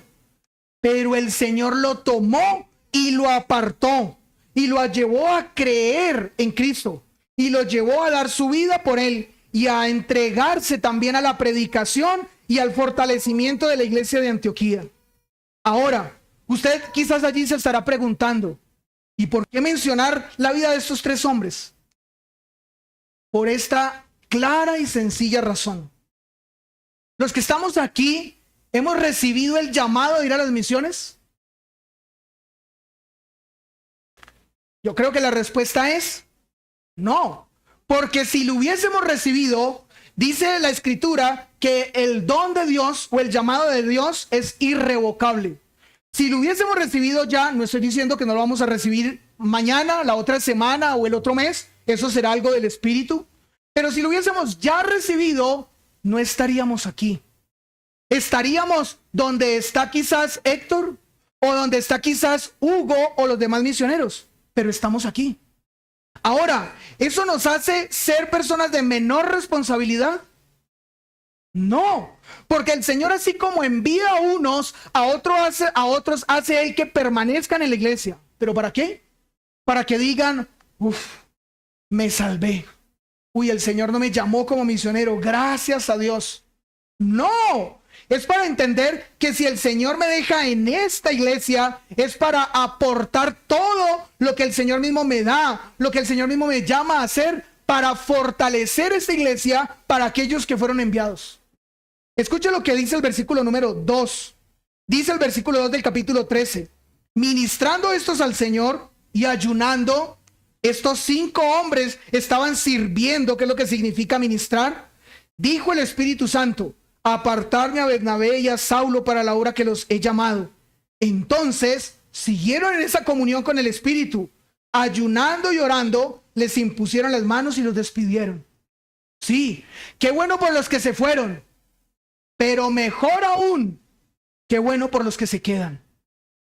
pero el Señor lo tomó y lo apartó y lo llevó a creer en Cristo y lo llevó a dar su vida por él y a entregarse también a la predicación y al fortalecimiento de la iglesia de Antioquía. Ahora, usted quizás allí se estará preguntando, ¿y por qué mencionar la vida de estos tres hombres? Por esta clara y sencilla razón. Los que estamos aquí, ¿hemos recibido el llamado de ir a las misiones? Yo creo que la respuesta es no, porque si lo hubiésemos recibido, dice la Escritura que el don de Dios o el llamado de Dios es irrevocable. Si lo hubiésemos recibido ya, no estoy diciendo que no lo vamos a recibir mañana, la otra semana o el otro mes, eso será algo del Espíritu, pero si lo hubiésemos ya recibido, no estaríamos aquí. Estaríamos donde está quizás Héctor o donde está quizás Hugo o los demás misioneros, pero estamos aquí. Ahora, ¿eso nos hace ser personas de menor responsabilidad? No, porque el Señor, así como envía a unos, a otros hace Él que permanezcan en la iglesia. ¿Pero para qué? Para que digan, me salvé. Uy, el Señor no me llamó como misionero, gracias a Dios. No, es para entender que si el Señor me deja en esta iglesia, es para aportar todo lo que el Señor mismo me da, lo que el Señor mismo me llama a hacer, para fortalecer esta iglesia para aquellos que fueron enviados. Escuche lo que dice el versículo número 2. Dice el versículo 2 del capítulo 13. Ministrando estos al Señor y ayunando, estos 5 hombres estaban sirviendo, que es lo que significa ministrar. Dijo el Espíritu Santo, apartarme a Bernabé y a Saulo para la obra que los he llamado. Entonces siguieron en esa comunión con el Espíritu, ayunando y orando, les impusieron las manos y los despidieron. Sí, qué bueno por los que se fueron, pero mejor aún, qué bueno por los que se quedan.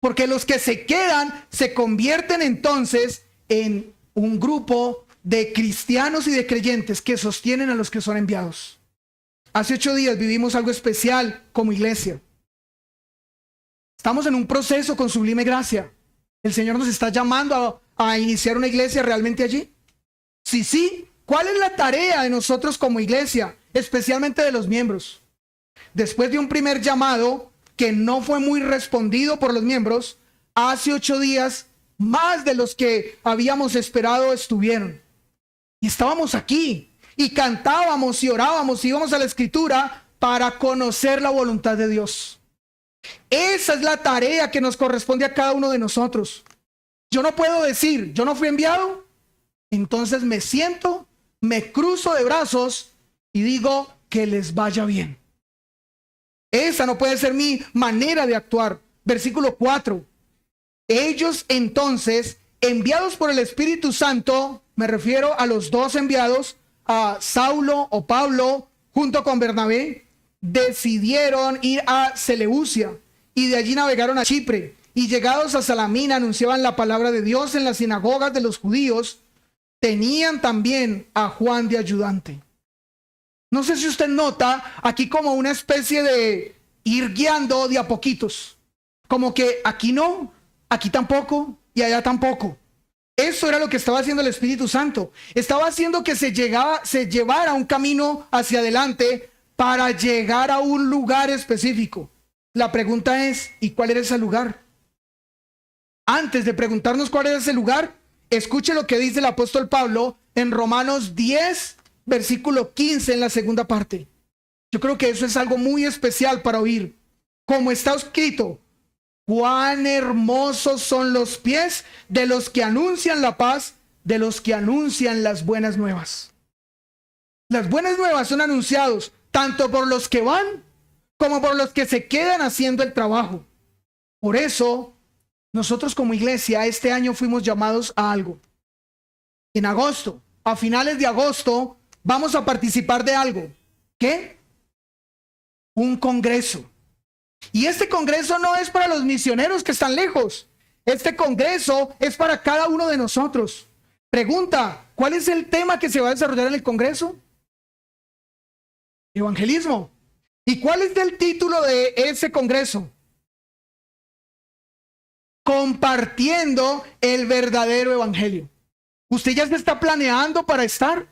Porque los que se quedan se convierten entonces en un grupo de cristianos y de creyentes que sostienen a los que son enviados. Hace 8 días vivimos algo especial como iglesia. Estamos en un proceso con Sublime Gracia. ¿El Señor nos está llamando a iniciar una iglesia realmente allí? Sí. ¿Cuál es la tarea de nosotros como iglesia, especialmente de los miembros? Después de un primer llamado que no fue muy respondido por los miembros, hace 8 días más de los que habíamos esperado estuvieron. Y estábamos aquí y cantábamos y orábamos y íbamos a la Escritura para conocer la voluntad de Dios. Esa es la tarea que nos corresponde a cada uno de nosotros. Yo no puedo decir, yo no fui enviado, entonces me siento, me cruzo de brazos y digo que les vaya bien. Esa no puede ser mi manera de actuar. Versículo 4. Ellos entonces, enviados por el Espíritu Santo, me refiero a los 2 enviados, a Saulo o Pablo, junto con Bernabé, decidieron ir a Seleucia y de allí navegaron a Chipre. Y llegados a Salamina anunciaban la palabra de Dios en las sinagogas de los judíos. Tenían también a Juan de ayudante. No sé si usted nota aquí como una especie de ir guiando de a poquitos. Como que aquí no, aquí tampoco y allá tampoco. Eso era lo que estaba haciendo el Espíritu Santo. Estaba haciendo que se llevara un camino hacia adelante para llegar a un lugar específico. La pregunta es, ¿y cuál era ese lugar? Antes de preguntarnos cuál era ese lugar, escuche lo que dice el apóstol Pablo en Romanos 10, versículo 15 en la segunda parte. Yo creo que eso es algo muy especial para oír. Como está escrito, cuán hermosos son los pies de los que anuncian la paz, de los que anuncian las buenas nuevas. Las buenas nuevas son anunciados tanto por los que van como por los que se quedan haciendo el trabajo. Por eso, nosotros como iglesia este año fuimos llamados a algo. En agosto, a finales de agosto, vamos a participar de algo. ¿Qué? Un congreso. Y este congreso no es para los misioneros que están lejos. Este congreso es para cada uno de nosotros. Pregunta, ¿cuál es el tema que se va a desarrollar en el congreso? Evangelismo. ¿Y cuál es el título de ese congreso? Compartiendo el verdadero evangelio. ¿Usted ya se está planeando para estar?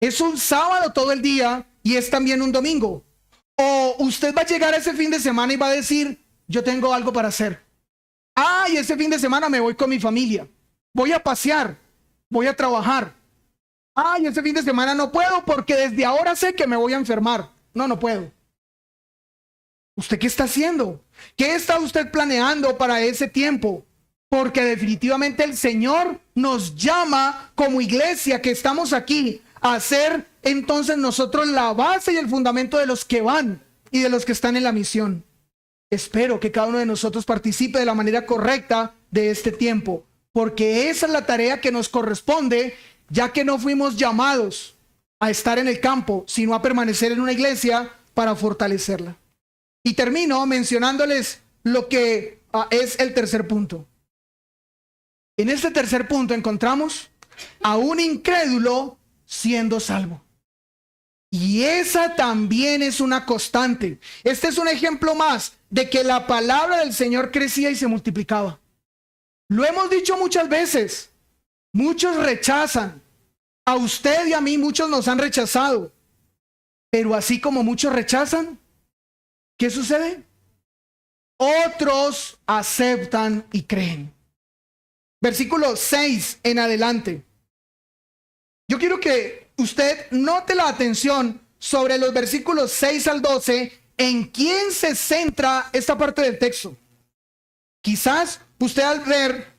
¿Es un sábado todo el día y es también un domingo? ¿O usted va a llegar a ese fin de semana y va a decir, yo tengo algo para hacer? Y ese fin de semana me voy con mi familia. Voy a pasear. Voy a trabajar. Y ese fin de semana no puedo porque desde ahora sé que me voy a enfermar. No puedo. ¿Usted qué está haciendo? ¿Qué está usted planeando para ese tiempo? Porque definitivamente el Señor nos llama como iglesia que estamos aquí a ser entonces nosotros la base y el fundamento de los que van y de los que están en la misión. Espero que cada uno de nosotros participe de la manera correcta de este tiempo, porque esa es la tarea que nos corresponde, ya que no fuimos llamados a estar en el campo, sino a permanecer en una iglesia para fortalecerla. Y termino mencionándoles lo que es el tercer punto. En este tercer punto encontramos a un incrédulo siendo salvo. Y esa también es una constante. Este es un ejemplo más de que la palabra del Señor crecía y se multiplicaba. Lo hemos dicho muchas veces. Muchos rechazan. A usted y a mí muchos nos han rechazado. Pero así como muchos rechazan, ¿qué sucede? Otros aceptan y creen. Versículo 6 en adelante. Yo quiero que usted note la atención sobre los versículos 6 al 12, en quién se centra esta parte del texto. Quizás usted al ver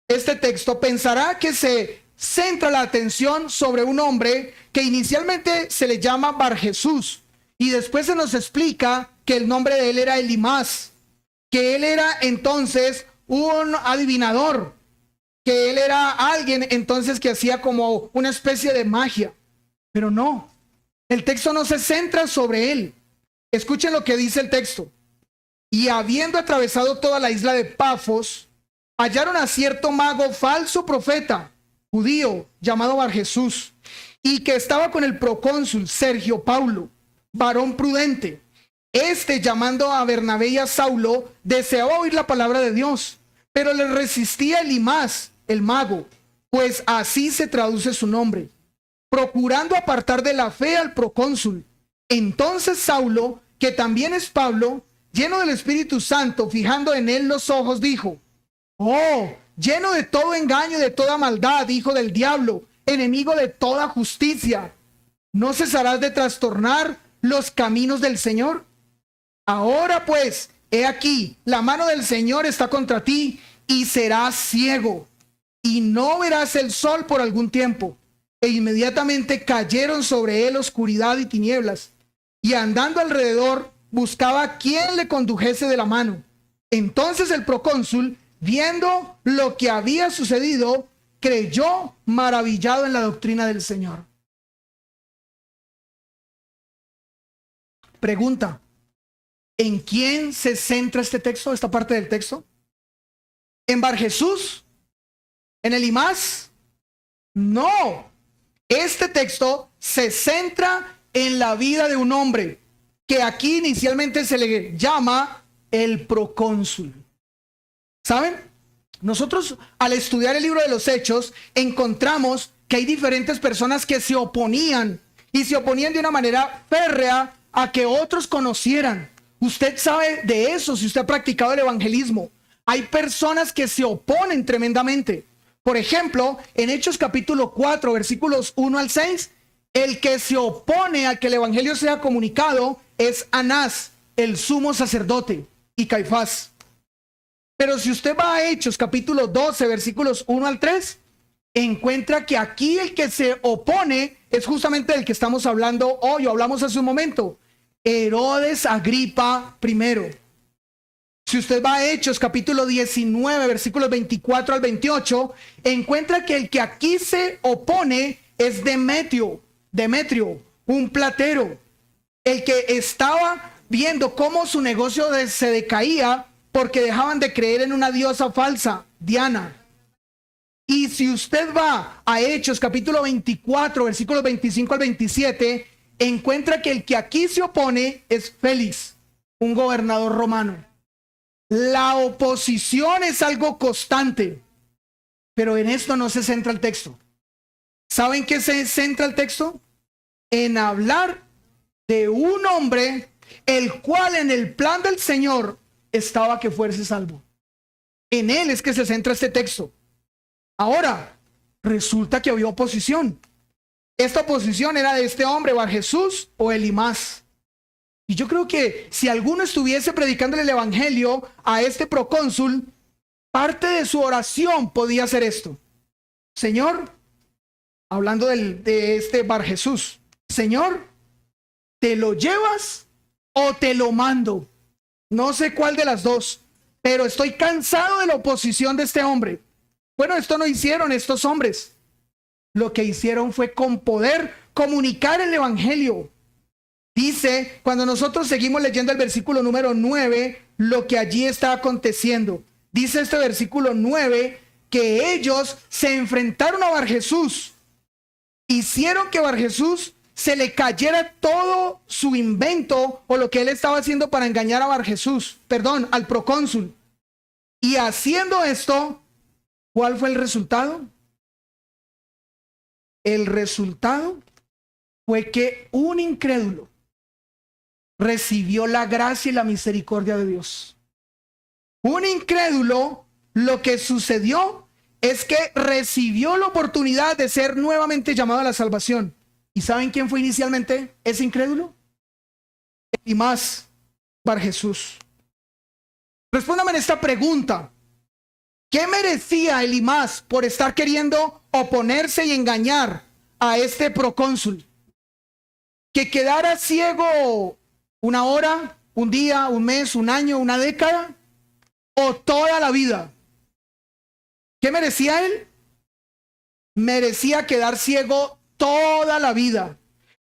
este texto pensará que se centra la atención sobre un hombre que inicialmente se le llama Barjesús y después se nos explica que el nombre de él era Elimás, que él era entonces un adivinador, que él era alguien entonces que hacía como una especie de magia. Pero no, el texto no se centra sobre él. Escuchen lo que dice el texto. Y habiendo atravesado toda la isla de Pafos, hallaron a cierto mago falso profeta, judío, llamado Barjesús, y que estaba con el procónsul Sergio Paulo, varón prudente. Este, llamando a Bernabé y a Saulo, deseaba oír la palabra de Dios, pero le resistía Elimás, el mago, pues así se traduce su nombre, procurando apartar de la fe al procónsul. Entonces Saulo, que también es Pablo, lleno del Espíritu Santo, fijando en él los ojos, dijo: lleno de todo engaño y de toda maldad, hijo del diablo, enemigo de toda justicia, ¿no cesarás de trastornar los caminos del Señor? Ahora pues, he aquí, la mano del Señor está contra ti, y serás ciego, y no verás el sol por algún tiempo. E inmediatamente cayeron sobre él oscuridad y tinieblas, y andando alrededor buscaba quien le condujese de la mano. Entonces el procónsul, viendo lo que había sucedido, creyó, maravillado en la doctrina del Señor. Pregunta: ¿en quién se centra este texto, esta parte del texto? ¿En Barjesús? ¿En Elimás? No. Este texto se centra en la vida de un hombre que aquí inicialmente se le llama el procónsul. ¿Saben? Nosotros al estudiar el libro de los Hechos encontramos que hay diferentes personas que se oponían y se oponían de una manera férrea a que otros conocieran. Usted sabe de eso si usted ha practicado el evangelismo. Hay personas que se oponen tremendamente. Por ejemplo, en Hechos capítulo 4, versículos 1 al 6, el que se opone a que el evangelio sea comunicado es Anás, el sumo sacerdote, y Caifás. Pero si usted va a Hechos capítulo 12, versículos 1 al 3, encuentra que aquí el que se opone es justamente el que estamos hablando hoy, o hablamos hace un momento, Herodes Agripa I. Si usted va a Hechos capítulo 19, versículos 24 al 28, encuentra que el que aquí se opone es Demetrio, un platero, el que estaba viendo cómo su negocio se decaía porque dejaban de creer en una diosa falsa, Diana. Y si usted va a Hechos capítulo 24, versículos 25 al 27, encuentra que el que aquí se opone es Félix, un gobernador romano. La oposición es algo constante, pero en esto no se centra el texto. ¿Saben qué se centra el texto? En hablar de un hombre el cual en el plan del Señor estaba que fuese salvo. En él es que se centra este texto. Ahora, resulta que había oposición. Esta oposición era de este hombre, Barjesús o Elimás. Y yo creo que si alguno estuviese predicándole el evangelio a este procónsul, parte de su oración podía ser esto: Señor, hablando de este Barjesús, Señor, ¿te lo llevas o te lo mando? No sé cuál de las dos, pero estoy cansado de la oposición de este hombre. Bueno, esto no hicieron estos hombres. Lo que hicieron fue con poder comunicar el evangelio. Dice, cuando nosotros seguimos leyendo el versículo número 9, lo que allí está aconteciendo. Dice este versículo 9 que ellos se enfrentaron a Barjesús. Hicieron que Barjesús se le cayera todo su invento o lo que él estaba haciendo para engañar a Barjesús, perdón, al procónsul. Y haciendo esto, ¿cuál fue el resultado? El resultado fue que un incrédulo recibió la gracia y la misericordia de Dios. Un incrédulo, lo que sucedió es que recibió la oportunidad de ser nuevamente llamado a la salvación. ¿Y saben quién fue inicialmente ese incrédulo? Elimás, Barjesús. Respóndame en esta pregunta. ¿Qué merecía Elimás por estar queriendo oponerse y engañar a este procónsul? ¿Que quedara ciego una hora, un día, un mes, un año, una década? ¿O toda la vida? ¿Qué merecía él? Merecía quedar ciego toda la vida.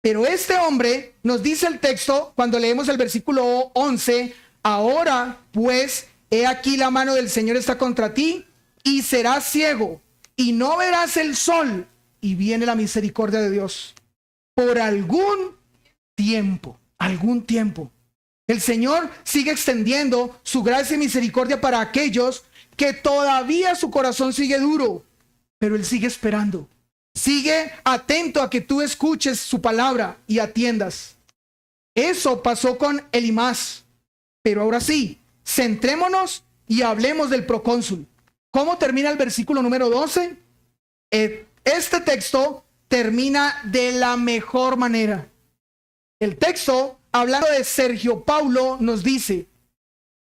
Pero este hombre, nos dice el texto, cuando leemos el versículo 11, ahora pues, he aquí la mano del Señor está contra ti, y serás ciego, y no verás el sol, y viene la misericordia de Dios. Por algún tiempo. El Señor sigue extendiendo su gracia y misericordia para aquellos que todavía su corazón sigue duro, pero Él sigue esperando. Sigue atento a que tú escuches su palabra y atiendas. Eso pasó con Elimás. Pero ahora sí, centrémonos y hablemos del procónsul. ¿Cómo termina el versículo número 12? Este texto termina de la mejor manera. El texto, hablando de Sergio Paulo, nos dice: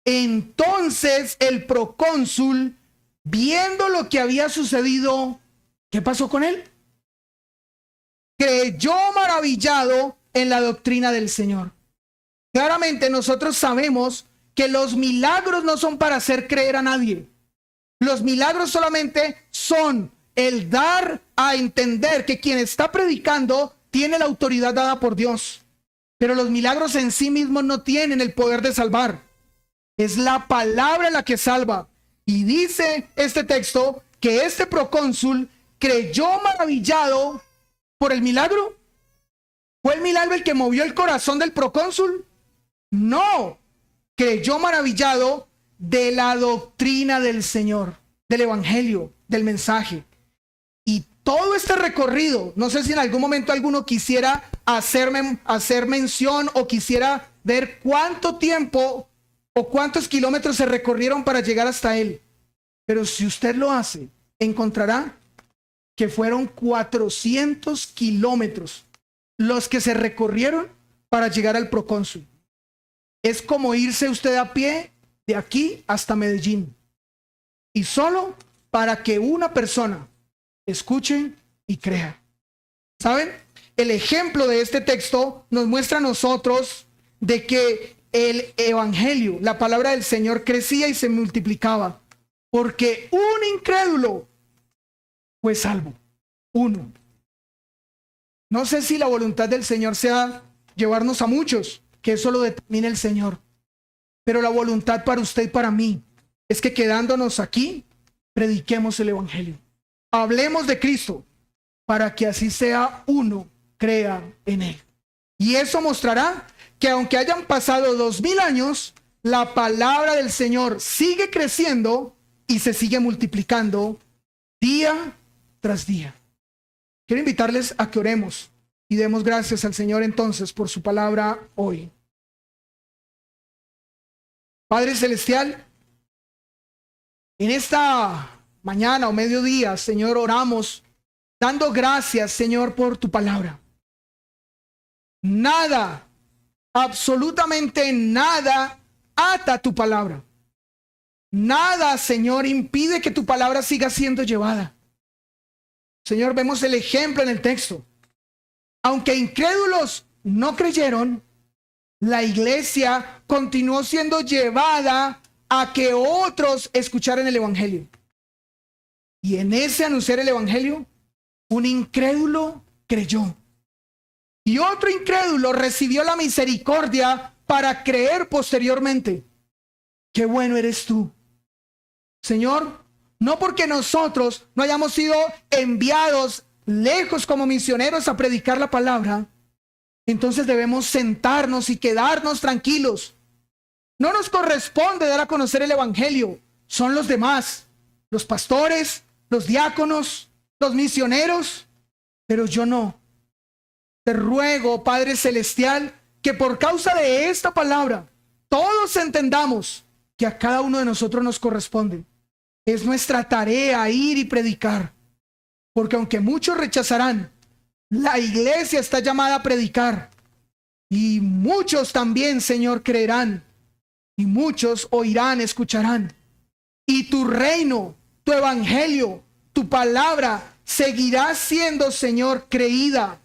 entonces el procónsul, viendo lo que había sucedido, ¿qué pasó con él? Creyó maravillado en la doctrina del Señor. Claramente nosotros sabemos que los milagros no son para hacer creer a nadie. Los milagros solamente son el dar a entender que quien está predicando tiene la autoridad dada por Dios. Pero los milagros en sí mismos no tienen el poder de salvar. Es la palabra la que salva. Y dice este texto que este procónsul creyó maravillado por el milagro. ¿Fue el milagro el que movió el corazón del procónsul? No. Creyó maravillado de la doctrina del Señor, del evangelio, del mensaje. Y todo este recorrido, no sé si en algún momento alguno quisiera hacer mención o quisiera ver cuánto tiempo o cuántos kilómetros se recorrieron para llegar hasta él. Pero si usted lo hace, encontrará que fueron 400 kilómetros los que se recorrieron para llegar al procónsul. Es como irse usted a pie de aquí hasta Medellín. Y solo para que una persona escuche y crea. ¿Saben? El ejemplo de este texto nos muestra a nosotros de que el evangelio, la palabra del Señor, crecía y se multiplicaba. Porque un incrédulo fue salvo. Uno. No sé si la voluntad del Señor sea llevarnos a muchos, que eso lo determine el Señor. Pero la voluntad para usted y para mí es que quedándonos aquí, prediquemos el Evangelio. Hablemos de Cristo para que así sea uno crea en Él. Y eso mostrará que aunque hayan pasado 2000 años, la palabra del Señor sigue creciendo y se sigue multiplicando día tras día. Quiero invitarles a que oremos y demos gracias al Señor entonces por su palabra hoy. Padre Celestial, en esta mañana o mediodía, Señor, oramos dando gracias, Señor, por tu palabra. Nada, absolutamente nada ata tu palabra. Nada, Señor, impide que tu palabra siga siendo llevada. Señor, vemos el ejemplo en el texto. Aunque incrédulos no creyeron, la iglesia continuó siendo llevada a que otros escucharan el Evangelio. Y en ese anunciar el Evangelio, un incrédulo creyó. Y otro incrédulo recibió la misericordia para creer posteriormente. Qué bueno eres tú, Señor, no porque nosotros no hayamos sido enviados lejos como misioneros a predicar la palabra, entonces debemos sentarnos y quedarnos tranquilos. No nos corresponde dar a conocer el Evangelio, son los demás, los pastores, los diáconos, los misioneros, pero yo no. Te ruego, Padre Celestial, que por causa de esta palabra, todos entendamos que a cada uno de nosotros nos corresponde. Es nuestra tarea ir y predicar, porque aunque muchos rechazarán, la iglesia está llamada a predicar, y muchos también, Señor, creerán, y muchos oirán, escucharán, y tu reino, tu evangelio, tu palabra seguirá siendo, Señor, creída,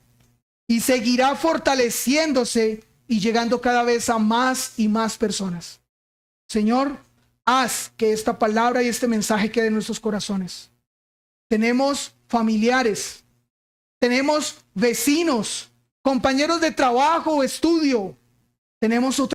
y seguirá fortaleciéndose y llegando cada vez a más y más personas. Señor, haz que esta palabra y este mensaje quede en nuestros corazones. Tenemos familiares, tenemos vecinos, compañeros de trabajo o estudio, tenemos otros